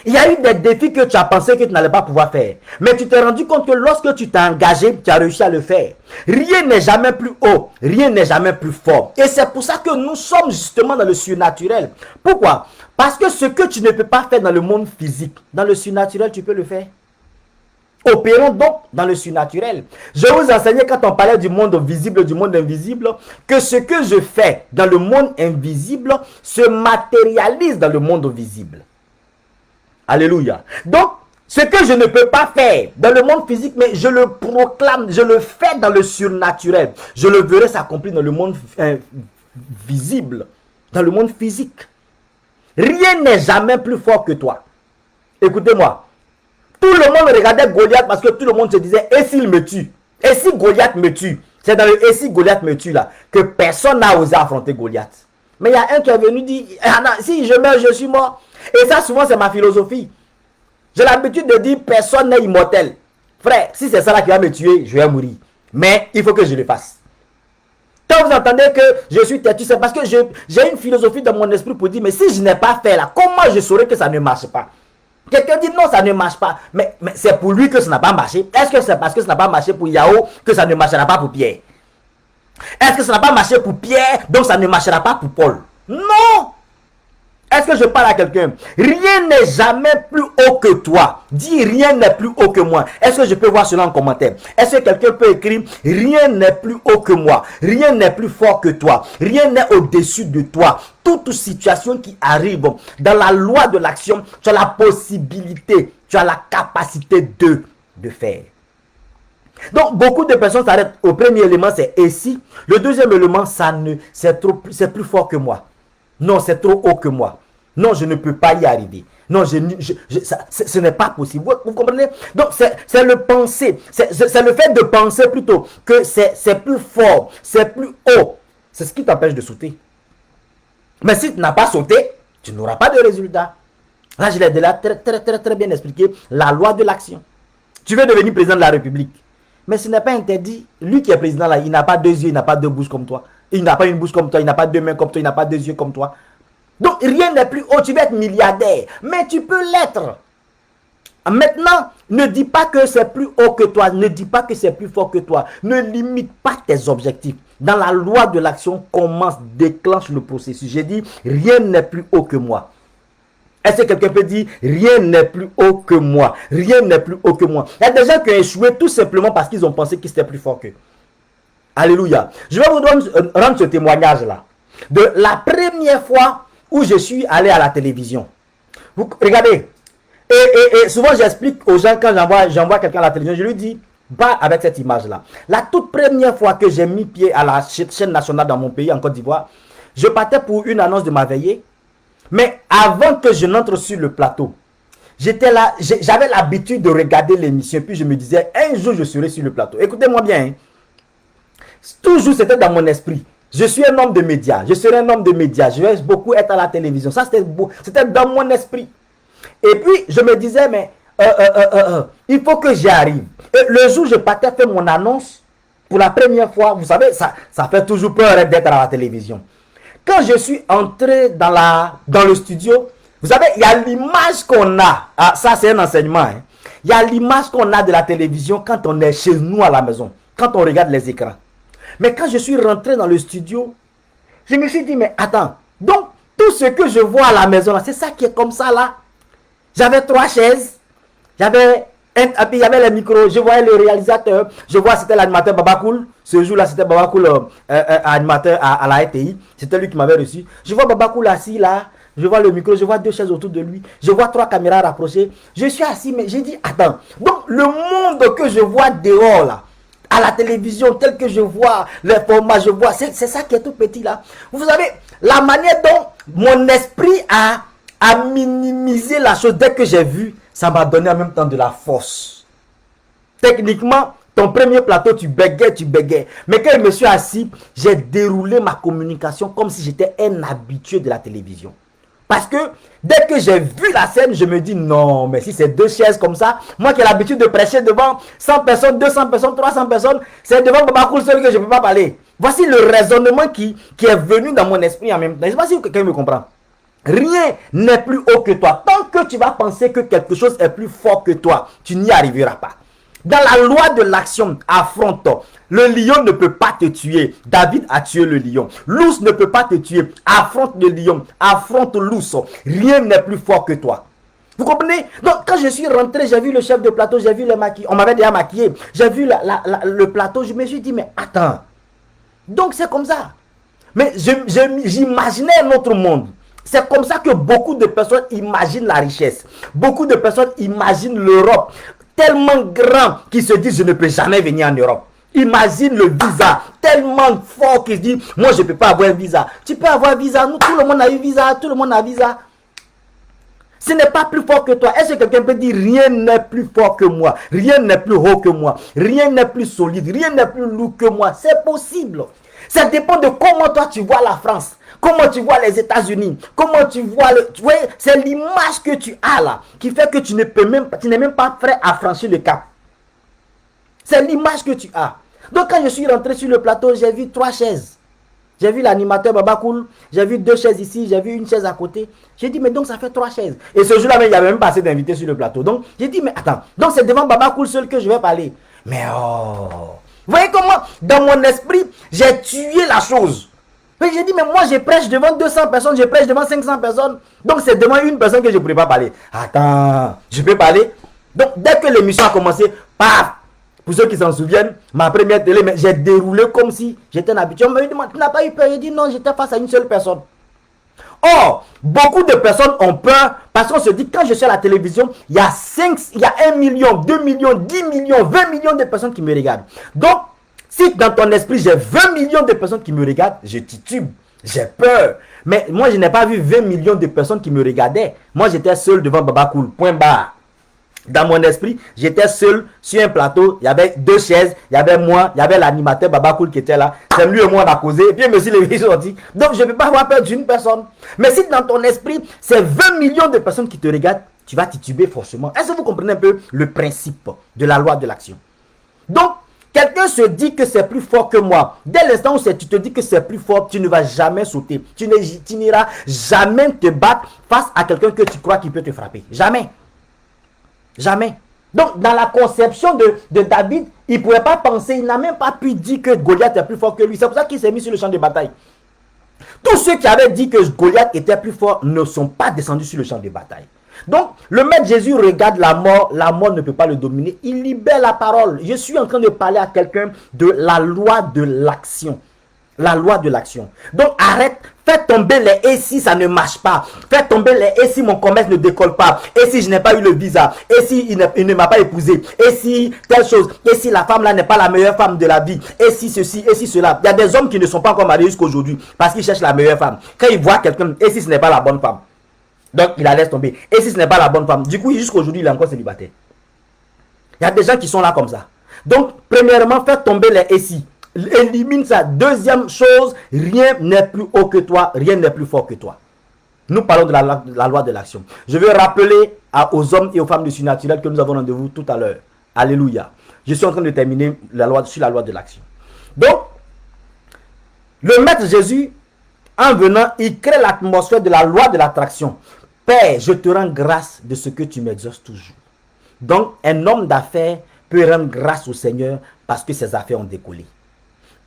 Il y a eu des défis que tu as pensé que tu n'allais pas pouvoir faire. Mais tu t'es rendu compte que lorsque tu t'es engagé, tu as réussi à le faire. Rien n'est jamais plus haut. Rien n'est jamais plus fort. Et c'est pour ça que nous sommes justement dans le surnaturel. Pourquoi? Parce que ce que tu ne peux pas faire dans le monde physique, dans le surnaturel, tu peux le faire. Opérons donc dans le surnaturel. Je vous enseignais quand on parlait du monde visible, du monde invisible, que ce que je fais dans le monde invisible se matérialise dans le monde visible. Alléluia. Donc, ce que je ne peux pas faire dans le monde physique, mais je le proclame, je le fais dans le surnaturel. Je le verrai s'accomplir dans le monde visible, dans le monde physique. Rien n'est jamais plus fort que toi. Écoutez-moi. Tout le monde regardait Goliath parce que tout le monde se disait, et s'il me tue? Et si Goliath me tue? C'est dans le et si Goliath me tue là que personne n'a osé affronter Goliath. Mais il y a un qui est venu dire, ah non, si je meurs, je suis mort. Et ça, souvent, c'est ma philosophie. J'ai l'habitude de dire, personne n'est immortel. Frère, si c'est ça là qui va me tuer, je vais mourir. Mais il faut que je le fasse. Quand vous entendez que je suis têtu, c'est parce que j'ai une philosophie dans mon esprit pour dire, mais si je n'ai pas fait là, comment je saurais que ça ne marche pas? Quelqu'un dit non, ça ne marche pas. Mais c'est pour lui que ça n'a pas marché. Est-ce que c'est parce que ça n'a pas marché pour Yao que ça ne marchera pas pour Pierre? Est-ce que ça n'a pas marché pour Pierre, donc ça ne marchera pas pour Paul? Non! Est-ce que je parle à quelqu'un? Rien n'est jamais plus haut que toi. Dis rien n'est plus haut que moi. Est-ce que je peux voir cela en commentaire? Est-ce que quelqu'un peut écrire rien n'est plus haut que moi? Rien n'est plus fort que toi. Rien n'est au-dessus de toi. Toute situation qui arrive dans la loi de l'action, tu as la possibilité, tu as la capacité de faire. Donc, beaucoup de personnes s'arrêtent au premier élément, c'est et si. Le deuxième élément, c'est plus fort que moi. Non, c'est trop haut que moi. Non, je ne peux pas y arriver. Non, ce n'est pas possible. Vous comprenez? Donc, c'est le penser. C'est le fait de penser plutôt que c'est plus fort, c'est plus haut. C'est ce qui t'empêche de sauter. Mais si tu n'as pas sauté, tu n'auras pas de résultat. Là, je l'ai déjà très bien expliqué. La loi de l'action. Tu veux devenir président de la République. Mais ce n'est pas interdit. Lui qui est président là, il n'a pas deux yeux, il n'a pas deux bouches comme toi. Il n'a pas une bouche comme toi, il n'a pas deux mains comme toi, il n'a pas deux yeux comme toi. Donc rien n'est plus haut, tu vas être milliardaire. Mais tu peux l'être. Maintenant, ne dis pas que c'est plus haut que toi, ne dis pas que c'est plus fort que toi. Ne limite pas tes objectifs. Dans la loi de l'action, commence, déclenche le processus. J'ai dit, rien n'est plus haut que moi. Est-ce que quelqu'un peut dire, rien n'est plus haut que moi? Rien n'est plus haut que moi. Il y a des gens qui ont échoué tout simplement parce qu'ils ont pensé qu'ils étaient plus forts qu'eux. Alléluia. Je vais vous rendre ce témoignage-là. De la première fois où je suis allé à la télévision. Vous regardez. Et souvent j'explique aux gens quand j'envoie quelqu'un à la télévision, je lui dis, pas avec cette image-là. La toute première fois que j'ai mis pied à la chaîne nationale dans mon pays, en Côte d'Ivoire, je partais pour une annonce de ma veillée. Mais avant que je n'entre sur le plateau, j'étais là, j'avais l'habitude de regarder l'émission. Puis je me disais, un jour je serai sur le plateau. Écoutez-moi bien. Hein. Toujours c'était dans mon esprit. Je suis un homme de médias. Je serai un homme de médias. Je vais beaucoup être à la télévision. Ça, c'était dans mon esprit. Et puis, je me disais, mais il faut que j'y arrive. Et le jour où je partais faire mon annonce, pour la première fois, vous savez, ça fait toujours peur d'être à la télévision. Quand je suis entré dans le studio, vous savez, il y a l'image qu'on a. Ah, ça, c'est un enseignement. Hein. Il y a l'image qu'on a de la télévision quand on est chez nous à la maison. Quand on regarde les écrans. Mais quand je suis rentré dans le studio, je me suis dit, mais attends, donc tout ce que je vois à la maison, c'est ça qui est comme ça là. J'avais 3 chaises, il y avait les micros, je voyais le réalisateur, je vois c'était l'animateur Babacool. Ce jour-là, c'était Babacool, animateur à la RTI, c'était lui qui m'avait reçu. Je vois Babacool assis là, je vois le micro, je vois 2 chaises autour de lui, je vois 3 caméras rapprochées. Je suis assis, mais j'ai dit, attends, donc le monde que je vois dehors là, à la télévision, tel que je vois, les formats, je vois, c'est ça qui est tout petit là. Vous savez, la manière dont mon esprit a minimisé la chose dès que j'ai vu, ça m'a donné en même temps de la force. Techniquement, ton premier plateau, tu bégayais. Mais quand je me suis assis, j'ai déroulé ma communication comme si j'étais un habitué de la télévision. Parce que dès que j'ai vu la scène, je me dis non, mais si c'est 2 chaises comme ça, moi qui ai l'habitude de prêcher devant 100 personnes, 200 personnes, 300 personnes, c'est devant Babacool seul que je ne peux pas parler. Voici le raisonnement qui est venu dans mon esprit en même temps. Je ne sais pas si quelqu'un me comprend. Rien n'est plus haut que toi. Tant que tu vas penser que quelque chose est plus fort que toi, tu n'y arriveras pas. Dans la loi de l'action, affronte. Le lion ne peut pas te tuer. David a tué le lion. L'ours ne peut pas te tuer. Affronte le lion. Affronte l'ours. Rien n'est plus fort que toi. Vous comprenez? Donc, quand je suis rentré, j'ai vu le chef de plateau, j'ai vu le maquillage. On m'avait déjà maquillé. J'ai vu le plateau. Je me suis dit, mais attends. Donc, c'est comme ça. Mais j'imaginais un autre monde. C'est comme ça que beaucoup de personnes imaginent la richesse. Beaucoup de personnes imaginent l'Europe tellement grand qu'ils se disent je ne peux jamais venir en Europe. Imagine le visa tellement fort qu'ils se disent moi je ne peux pas avoir un visa. Tu peux avoir un visa, nous tout le monde a eu visa, tout le monde a visa. Ce n'est pas plus fort que toi. Est-ce que quelqu'un peut dire rien n'est plus fort que moi, rien n'est plus haut que moi, rien n'est plus solide, rien n'est plus lourd que moi? C'est possible. Ça dépend de comment toi tu vois la France. comment tu vois les États-Unis, comment tu vois tu vois, c'est l'image que tu as là qui fait que tu n'es même pas prêt à franchir le cap. C'est l'image que tu as. Donc quand je suis rentré sur le plateau, j'ai vu 3 chaises. J'ai vu l'animateur Baba Cool, j'ai vu 2 chaises ici, j'ai vu une chaise à côté. J'ai dit, mais donc ça fait 3 chaises. Et ce jour-là, il n'y avait même pas assez d'invités sur le plateau. Donc j'ai dit, mais attends, donc c'est devant Baba Cool seul que je vais parler. Mais oh, vous voyez comment, dans mon esprit, j'ai tué la chose. Mais j'ai dit, mais moi je prêche devant 200 personnes, je prêche devant 500 personnes. Donc c'est devant une personne que je ne pourrais pas parler. Attends, je peux parler. Donc dès que l'émission a commencé, paf, pour ceux qui s'en souviennent, ma première télé, j'ai déroulé comme si j'étais un habitué. On m'a dit, tu n'as pas eu peur? J'ai dit, non, j'étais face à une seule personne. Or, beaucoup de personnes ont peur parce qu'on se dit, quand je suis à la télévision, il y a 1 million, 2 millions, 10 millions, 20 millions de personnes qui me regardent. Donc, si dans ton esprit, j'ai 20 millions de personnes qui me regardent, je titube, j'ai peur. Mais moi, je n'ai pas vu 20 millions de personnes qui me regardaient. Moi, j'étais seul devant Baba Cool, point barre. Dans mon esprit, j'étais seul sur un plateau, il y avait 2 chaises, il y avait moi, il y avait l'animateur Baba Cool qui était là. C'est lui et moi on a causé, et puis je me suis levé sorti. Donc je ne peux pas avoir peur d'une personne. Mais si dans ton esprit, c'est 20 millions de personnes qui te regardent, tu vas tituber forcément. Est-ce que vous comprenez un peu le principe de la loi de l'action? Donc, quelqu'un se dit que c'est plus fort que moi. Dès l'instant où tu te dis que c'est plus fort, tu ne vas jamais sauter. Tu n'iras jamais te battre face à quelqu'un que tu crois qu'il peut te frapper. Jamais. Jamais. Donc, dans la conception de David, il ne pouvait pas penser, il n'a même pas pu dire que Goliath est plus fort que lui. C'est pour ça qu'il s'est mis sur le champ de bataille. Tous ceux qui avaient dit que Goliath était plus fort ne sont pas descendus sur le champ de bataille. Donc, le maître Jésus regarde la mort ne peut pas le dominer. Il libère la parole. Je suis en train de parler à quelqu'un de la loi de l'action. La loi de l'action. Donc, arrête. Fais tomber les « et si ça ne marche pas ». Fais tomber les « et si mon commerce ne décolle pas ». Et si je n'ai pas eu le visa. Et si il ne m'a pas épousé. Et si telle chose. Et si la femme là n'est pas la meilleure femme de la vie. Et si ceci, et si cela. Il y a des hommes qui ne sont pas encore mariés jusqu'à aujourd'hui. Parce qu'ils cherchent la meilleure femme. Quand ils voient quelqu'un, et si ce n'est pas la bonne femme. Donc, il la laisse tomber. Et si ce n'est pas la bonne femme. Du coup, jusqu'à aujourd'hui, il est encore célibataire. Il y a des gens qui sont là comme ça. Donc, premièrement, fais tomber les « et si ». Élimine ça. Deuxième chose, rien n'est plus haut que toi, rien n'est plus fort que toi. Nous parlons de la loi de l'action. Je veux rappeler aux hommes et aux femmes du surnaturel que nous avons rendez-vous tout à l'heure. Alléluia. Je suis en train de terminer sur la loi de l'action. Donc, le maître Jésus, en venant, il crée l'atmosphère de la loi de l'attraction. Père, je te rends grâce de ce que tu m'exauces toujours. Donc, un homme d'affaires peut rendre grâce au Seigneur parce que ses affaires ont décollé.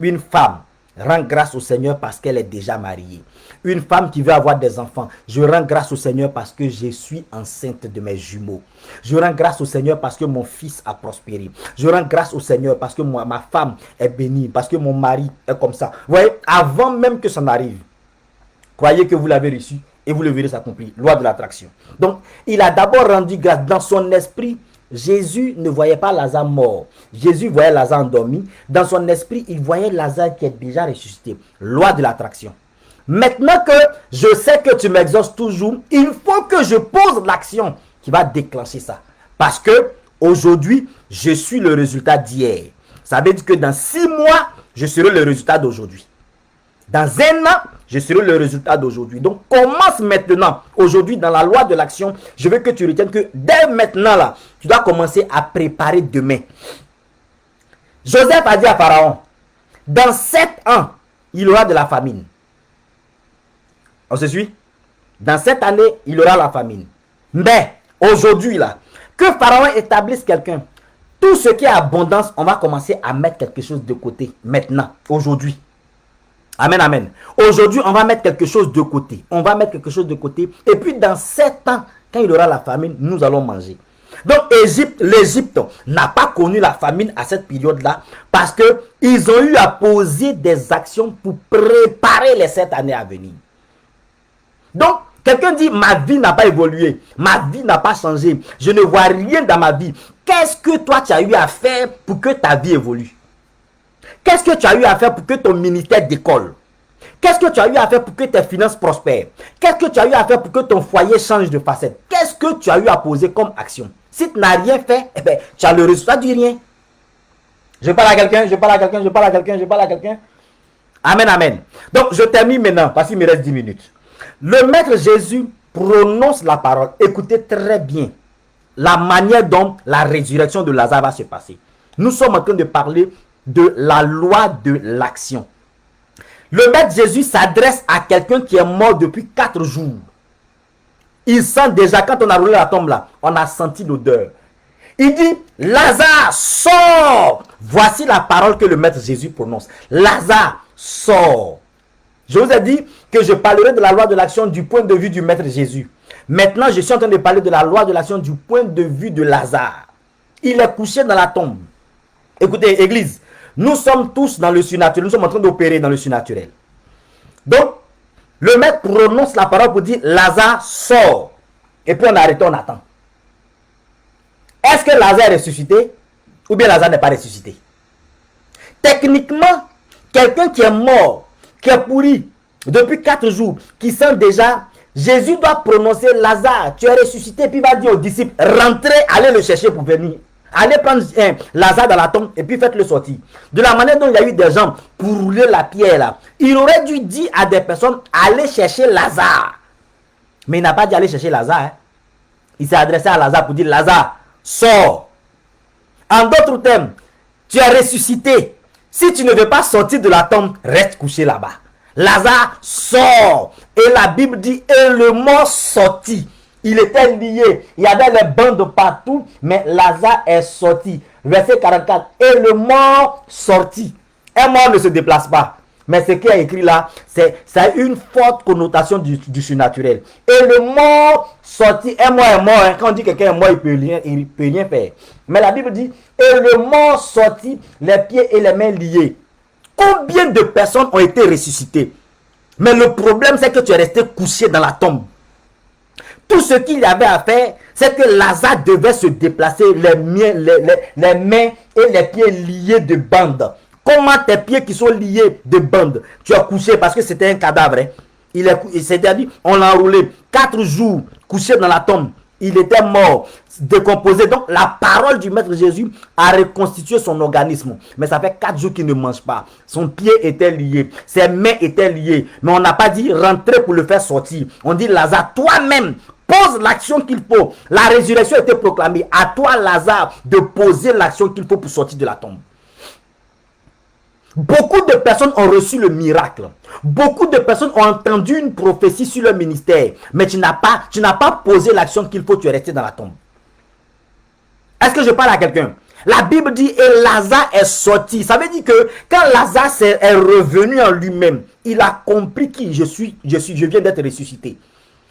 Une femme rend grâce au Seigneur parce qu'elle est déjà mariée. Une femme qui veut avoir des enfants, je rends grâce au Seigneur parce que je suis enceinte de mes jumeaux. Je rends grâce au Seigneur parce que mon fils a prospéré. Je rends grâce au Seigneur parce que ma femme est bénie, parce que mon mari est comme ça. Vous voyez, avant même que ça n'arrive, croyez que vous l'avez reçu et vous le verrez s'accomplir. Loi de l'attraction. Donc, il a d'abord rendu grâce dans son esprit. Jésus ne voyait pas Lazare mort. Jésus voyait Lazare endormi. Dans son esprit, il voyait Lazare qui est déjà ressuscité. Loi de l'attraction. Maintenant que je sais que tu m'exauces toujours, il faut que je pose l'action qui va déclencher ça. Parce que aujourd'hui, je suis le résultat d'hier. Ça veut dire que dans 6 mois, je serai le résultat d'aujourd'hui. Dans 1 an, je serai le résultat d'aujourd'hui. Donc, commence maintenant. Aujourd'hui, dans la loi de l'action, je veux que tu retiennes que dès maintenant, là, tu dois commencer à préparer demain. Joseph a dit à Pharaon, dans 7 ans, il aura de la famine. On se suit? Dans cette année, il aura la famine. Mais, aujourd'hui, là, que Pharaon établisse quelqu'un, tout ce qui est abondance, on va commencer à mettre quelque chose de côté. Maintenant, aujourd'hui. Amen, amen. Aujourd'hui, on va mettre quelque chose de côté. On va mettre quelque chose de côté. Et puis, dans 7 ans, quand il aura la famine, nous allons manger. Donc, l'Égypte n'a pas connu la famine à cette période-là parce qu'ils ont eu à poser des actions pour préparer les 7 années à venir. Donc, quelqu'un dit, ma vie n'a pas évolué. Ma vie n'a pas changé. Je ne vois rien dans ma vie. Qu'est-ce que toi, tu as eu à faire pour que ta vie évolue? Qu'est-ce que tu as eu à faire pour que ton ministère décolle? Qu'est-ce que tu as eu à faire pour que tes finances prospèrent? Qu'est-ce que tu as eu à faire pour que ton foyer change de facette? Qu'est-ce que tu as eu à poser comme action? Si tu n'as rien fait, eh bien, tu as le résultat du rien. Je parle à quelqu'un. Amen, amen. Donc, je termine maintenant parce qu'il me reste 10 minutes. Le Maître Jésus prononce la parole. Écoutez très bien la manière dont la résurrection de Lazare va se passer. Nous sommes en train de parler de la loi de l'action. Le Maître Jésus s'adresse à quelqu'un qui est mort depuis 4 jours. Il sent déjà, quand on a roulé la tombe là, on a senti l'odeur. Il dit, Lazare, sors. Voici la parole que le Maître Jésus prononce. Lazare, sors. Je vous ai dit que je parlerai de la loi de l'action du point de vue du Maître Jésus. Maintenant, je suis en train de parler de la loi de l'action du point de vue de Lazare. Il est couché dans la tombe. Écoutez, Église, nous sommes tous dans le surnaturel. Nous sommes en train d'opérer dans le surnaturel. Donc, le Maître prononce la parole pour dire, Lazare, sors. Et puis on arrête, on attend. Est-ce que Lazare est ressuscité ou bien Lazare n'est pas ressuscité? Techniquement, quelqu'un qui est mort, qui est pourri depuis 4 jours, qui sent déjà, Jésus doit prononcer Lazare, tu es ressuscité, puis il va dire aux disciples, rentrez, allez le chercher pour venir. Allez prendre Lazare dans la tombe et puis faites-le sortir. De la manière dont il y a eu des gens pour rouler la pierre là, il aurait dû dire à des personnes, allez chercher Lazare. Mais il n'a pas dit aller chercher Lazare. Hein. Il s'est adressé à Lazare pour dire, Lazare, sors. En d'autres termes, tu es ressuscité. Si tu ne veux pas sortir de la tombe, reste couché là-bas. Lazare sort. Et la Bible dit, et le mort sortit. Il était lié. Il y avait les bandes partout, mais Lazare est sorti. Verset 44. Et le mort sortit. Un mort ne se déplace pas. Mais ce qui est écrit là, c'est une forte connotation du surnaturel. Et le mort sorti, un mort est mort. Hein. Quand on dit que quelqu'un est mort, il peut rien faire. Mais la Bible dit, et le mort sorti, les pieds et les mains liés. Combien de personnes ont été ressuscitées? Mais le problème, c'est que tu es resté couché dans la tombe. Tout ce qu'il y avait à faire, c'est que Lazare devait se déplacer, les mains et les pieds liés de bandes. Comment tes pieds qui sont liés de bandes? Tu as couché parce que c'était un cadavre. Hein? C'est-à-dire, on l'a enroulé 4 jours couché dans la tombe. Il était mort, décomposé. Donc, la parole du Maître Jésus a reconstitué son organisme. Mais ça fait 4 jours qu'il ne mange pas. Son pied était lié. Ses mains étaient liées. Mais on n'a pas dit rentrer pour le faire sortir. On dit, Lazare, toi-même, pose l'action qu'il faut. La résurrection a été proclamée. À toi, Lazare, de poser l'action qu'il faut pour sortir de la tombe. Beaucoup de personnes ont reçu le miracle. Beaucoup de personnes ont entendu une prophétie sur leur ministère. Mais tu n'as pas posé l'action qu'il faut, tu es resté dans la tombe. Est-ce que je parle à quelqu'un? La Bible dit, et Lazare est sorti. Ça veut dire que quand Lazare est revenu en lui-même, il a compris qui je viens d'être ressuscité.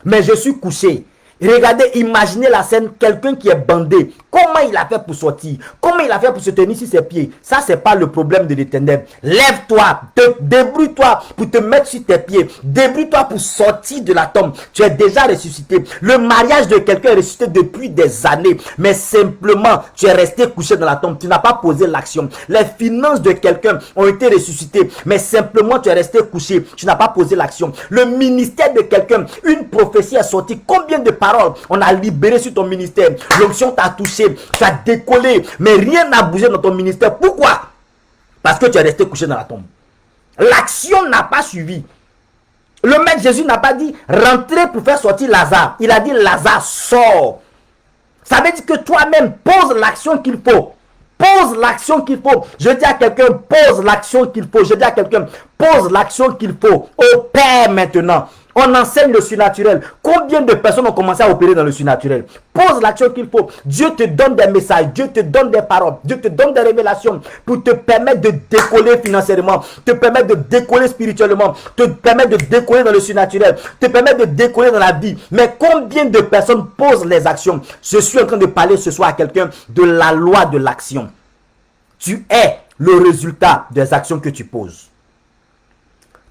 Mais je suis couché. Regardez, imaginez la scène, quelqu'un qui est bandé. Comment il a fait pour sortir? Comment il a fait pour se tenir sur ses pieds? Ça, c'est pas le problème de l'Éternel. Lève-toi, débrouille-toi pour te mettre sur tes pieds. Débrouille-toi pour sortir de la tombe. Tu es déjà ressuscité. Le mariage de quelqu'un est ressuscité depuis des années. Mais simplement, tu es resté couché dans la tombe. Tu n'as pas posé l'action. Les finances de quelqu'un ont été ressuscitées. Mais simplement, tu es resté couché. Tu n'as pas posé l'action. Le ministère de quelqu'un, une prophétie est sortie. Combien de paroles on a libéré sur ton ministère? L'onction t'a touché, tu as décollé, mais rien n'a bougé dans ton ministère. Pourquoi? Parce que tu es resté couché dans la tombe. L'action n'a pas suivi. Le Maître Jésus n'a pas dit rentrez pour faire sortir Lazare. Il a dit Lazare sort. Ça veut dire que toi-même pose l'action qu'il faut. Pose l'action qu'il faut. Je dis à quelqu'un, pose l'action qu'il faut. Je dis à quelqu'un, pose l'action qu'il faut. Opère maintenant. On enseigne le surnaturel. Combien de personnes ont commencé à opérer dans le surnaturel? Pose l'action qu'il faut. Dieu te donne des messages, Dieu te donne des paroles, Dieu te donne des révélations pour te permettre de décoller financièrement, te permettre de décoller spirituellement, te permettre de décoller dans le surnaturel, te permettre de décoller dans la vie. Mais combien de personnes posent les actions? Je suis en train de parler ce soir à quelqu'un de la loi de l'action. Tu es le résultat des actions que tu poses.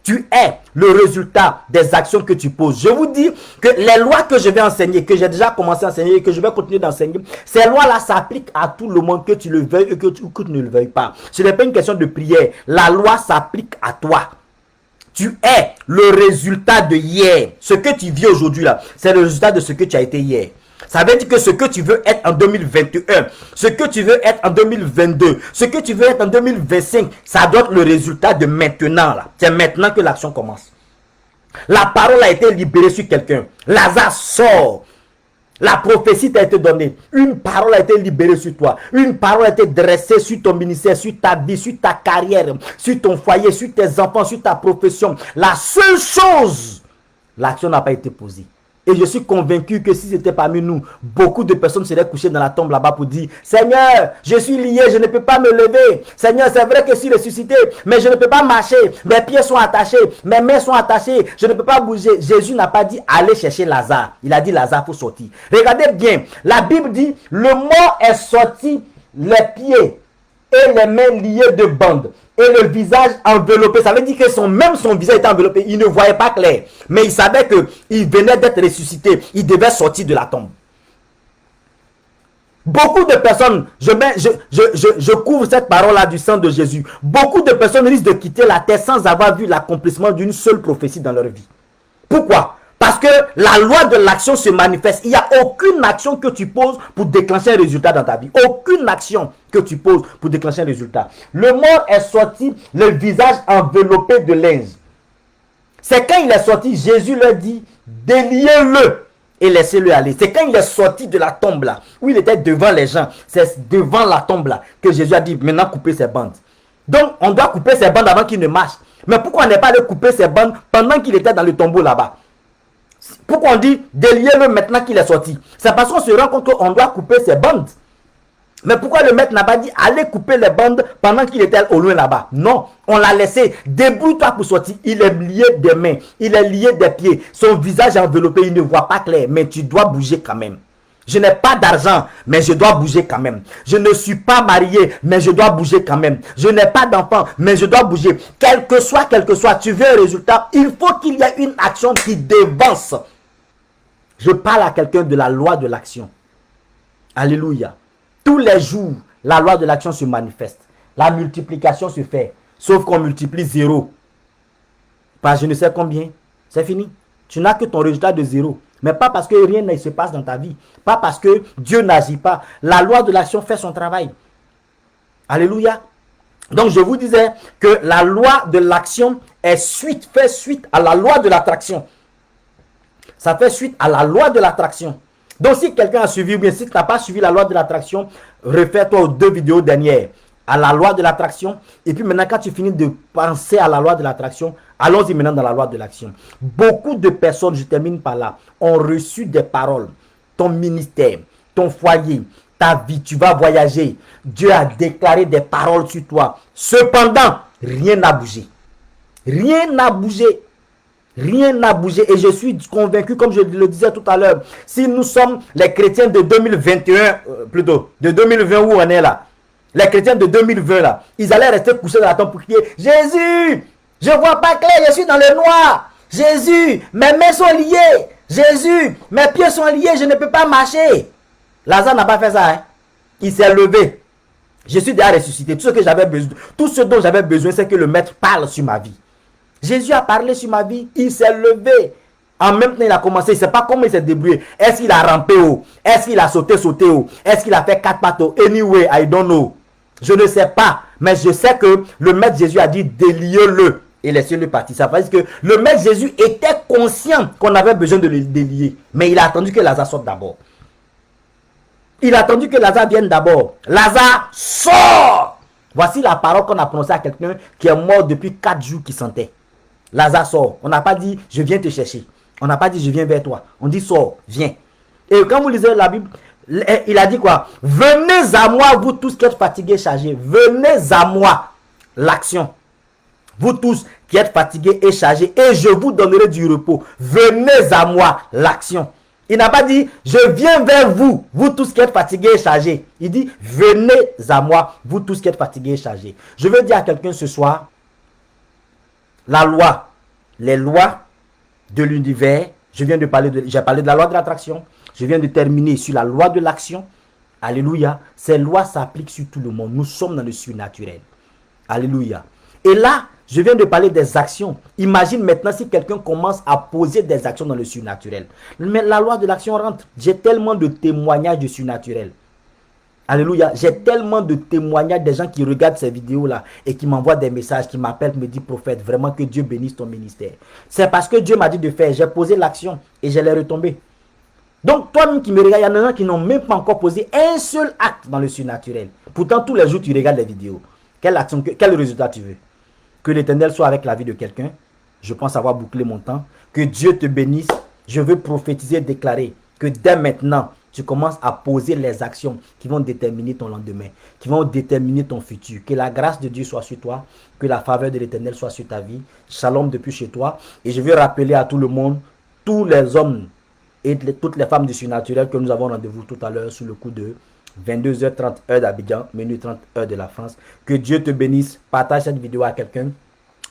Tu es le résultat des actions que tu poses. Je vous dis que les lois que je vais enseigner, que j'ai déjà commencé à enseigner et que je vais continuer d'enseigner, ces lois-là s'appliquent à tout le monde, que tu le veuilles ou que tu ne le veuilles pas. Ce n'est pas une question de prière. La loi s'applique à toi. Tu es le résultat de hier. Ce que tu vis aujourd'hui là, c'est le résultat de ce que tu as été hier. Ça veut dire que ce que tu veux être en 2021, ce que tu veux être en 2022, ce que tu veux être en 2025, ça doit être le résultat de maintenant. C'est maintenant que l'action commence. La parole a été libérée sur quelqu'un. Lazare sort. La prophétie t'a été donnée. Une parole a été libérée sur toi. Une parole a été dressée sur ton ministère, sur ta vie, sur ta carrière, sur ton foyer, sur tes enfants, sur ta profession. La seule chose, l'action n'a pas été posée. Et je suis convaincu que si c'était parmi nous, beaucoup de personnes seraient couchées dans la tombe là-bas pour dire « Seigneur, je suis lié, je ne peux pas me lever. Seigneur, c'est vrai que je suis ressuscité, mais je ne peux pas marcher. Mes pieds sont attachés, mes mains sont attachées, je ne peux pas bouger. » Jésus n'a pas dit « Allez chercher Lazare. » Il a dit « Lazare, il faut sortir. » Regardez bien, la Bible dit « Le mort est sorti, les pieds et les mains liées de bandes. » Et le visage enveloppé. Ça veut dire que même son visage était enveloppé. Il ne voyait pas clair. Mais il savait qu'il venait d'être ressuscité. Il devait sortir de la tombe. Beaucoup de personnes, je couvre cette parole-là du sang de Jésus. Beaucoup de personnes risquent de quitter la terre sans avoir vu l'accomplissement d'une seule prophétie dans leur vie. Pourquoi? Parce que la loi de l'action se manifeste. Il n'y a aucune action que tu poses pour déclencher un résultat dans ta vie. Aucune action que tu poses pour déclencher un résultat. Le mort est sorti, le visage enveloppé de linge. C'est quand il est sorti, Jésus leur dit, déliez-le et laissez-le aller. C'est quand il est sorti de la tombe là, où il était devant les gens. C'est devant la tombe là que Jésus a dit, maintenant coupez ses bandes. Donc, on doit couper ses bandes avant qu'il ne marche. Mais pourquoi on n'est pas allé couper ses bandes pendant qu'il était dans le tombeau là-bas? Pourquoi on dit déliez-le maintenant qu'il est sorti? C'est parce qu'on se rend compte qu'on doit couper ses bandes. Mais pourquoi le maître n'a pas dit allez couper les bandes pendant qu'il était au loin là-bas? Non, on l'a laissé. Débrouille-toi pour sortir. Il est lié des mains, il est lié des pieds. Son visage est enveloppé, il ne voit pas clair. Mais tu dois bouger quand même. Je n'ai pas d'argent, mais je dois bouger quand même. Je ne suis pas marié, mais je dois bouger quand même. Je n'ai pas d'enfant, mais je dois bouger. Quel que soit, tu veux un résultat, il faut qu'il y ait une action qui devance. Je parle à quelqu'un de la loi de l'action. Alléluia. Tous les jours, la loi de l'action se manifeste. La multiplication se fait. Sauf qu'on multiplie 0 par je ne sais combien. C'est fini. Tu n'as que ton résultat de 0. Mais pas parce que rien ne se passe dans ta vie. Pas parce que Dieu n'agit pas. La loi de l'action fait son travail. Alléluia. Donc je vous disais que la loi de l'action fait suite à la loi de l'attraction. Ça fait suite à la loi de l'attraction. Donc si quelqu'un a suivi, ou bien si tu n'as pas suivi la loi de l'attraction, refais-toi aux 2 vidéos dernières. À la loi de l'attraction. Et puis maintenant, quand tu finis de penser à la loi de l'attraction, allons-y maintenant dans la loi de l'action. Beaucoup de personnes, je termine par là, ont reçu des paroles. Ton ministère, ton foyer, ta vie, tu vas voyager. Dieu a déclaré des paroles sur toi. Cependant, rien n'a bougé. Rien n'a bougé. Rien n'a bougé. Et je suis convaincu, comme je le disais tout à l'heure, si nous sommes les chrétiens de 2021, plutôt, de 2020 où on est là, les chrétiens de 2020 là, ils allaient rester couchés dans la tombe pour crier « Jésus, je ne vois pas clair, je suis dans le noir. Jésus, mes mains sont liées. Jésus, mes pieds sont liés, je ne peux pas marcher. » Lazare n'a pas fait ça. Hein? Il s'est levé. Je suis déjà ressuscité. Tout ce dont j'avais besoin, c'est que le maître parle sur ma vie. Jésus a parlé sur ma vie. Il s'est levé. En même temps, il a commencé. Il ne sait pas comment il s'est débrouillé. Est-ce qu'il a rampé haut? Est-ce qu'il a sauté haut? Est-ce qu'il a fait 4 pattes haut? Anyway, I don't know. Je ne sais pas. Mais je sais que le maître Jésus a dit déliez-le et laissez-le partir. Ça veut dire que le maître Jésus était conscient qu'on avait besoin de le délier. Mais il a attendu que Lazare sorte d'abord. Il a attendu que Lazare vienne d'abord. Lazare sort. Voici la parole qu'on a prononcée à quelqu'un qui est mort depuis 4 jours qui sentait. Lazare sort. On n'a pas dit je viens te chercher. On n'a pas dit je viens vers toi. On dit sors, viens. Et quand vous lisez la Bible, il a dit quoi? Venez à moi, vous tous qui êtes fatigués, chargés. Venez à moi. L'action. Vous tous qui êtes fatigués et chargés, et je vous donnerai du repos. Venez à moi. L'action. Il n'a pas dit je viens vers vous, vous tous qui êtes fatigués et chargés. Il dit venez à moi, vous tous qui êtes fatigués et chargés. Je veux dire à quelqu'un ce soir, la loi, les lois de l'univers, j'ai parlé de la loi de l'attraction. Je viens de terminer sur la loi de l'action. Alléluia. Ces lois s'appliquent sur tout le monde. Nous sommes dans le surnaturel. Alléluia. Et là, je viens de parler des actions. Imagine maintenant si quelqu'un commence à poser des actions dans le surnaturel. Mais la loi de l'action rentre. J'ai tellement de témoignages du surnaturel. Alléluia. J'ai tellement de témoignages des gens qui regardent ces vidéos-là et qui m'envoient des messages, qui m'appellent, me disent, prophète, vraiment que Dieu bénisse ton ministère. C'est parce que Dieu m'a dit de faire. J'ai posé l'action et je l'ai retombé. Donc, toi-même qui me regardes, il y en a qui n'ont même pas encore posé un seul acte dans le surnaturel. Pourtant, tous les jours, tu regardes les vidéos. Quelle action, quel résultat tu veux? Que l'Éternel soit avec la vie de quelqu'un. Je pense avoir bouclé mon temps. Que Dieu te bénisse. Je veux prophétiser, déclarer que dès maintenant, tu commences à poser les actions qui vont déterminer ton lendemain, qui vont déterminer ton futur. Que la grâce de Dieu soit sur toi, que la faveur de l'Éternel soit sur ta vie. Shalom depuis chez toi. Et je veux rappeler à tout le monde, tous les hommes et toutes les femmes du surnaturel que nous avons rendez-vous tout à l'heure sur le coup de 22h30 heure d'Abidjan, minuit 30 heure de la France. Que Dieu te bénisse. Partage cette vidéo à quelqu'un.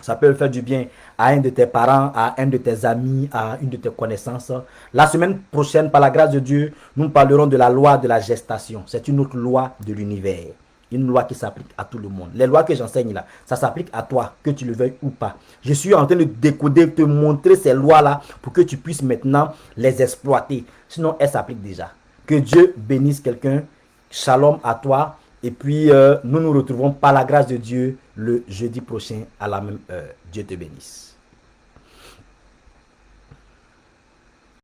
Ça peut faire du bien à un de tes parents, à un de tes amis, à une de tes connaissances. La semaine prochaine, par la grâce de Dieu, nous parlerons de la loi de la gestation. C'est une autre loi de l'univers. Une loi qui s'applique à tout le monde. Les lois que j'enseigne là, ça s'applique à toi, que tu le veuilles ou pas. Je suis en train de décoder, te montrer ces lois-là pour que tu puisses maintenant les exploiter. Sinon, elles s'appliquent déjà. Que Dieu bénisse quelqu'un. Shalom à toi. Et puis, nous nous retrouvons par la grâce de Dieu le jeudi prochain à la même heure. Dieu te bénisse.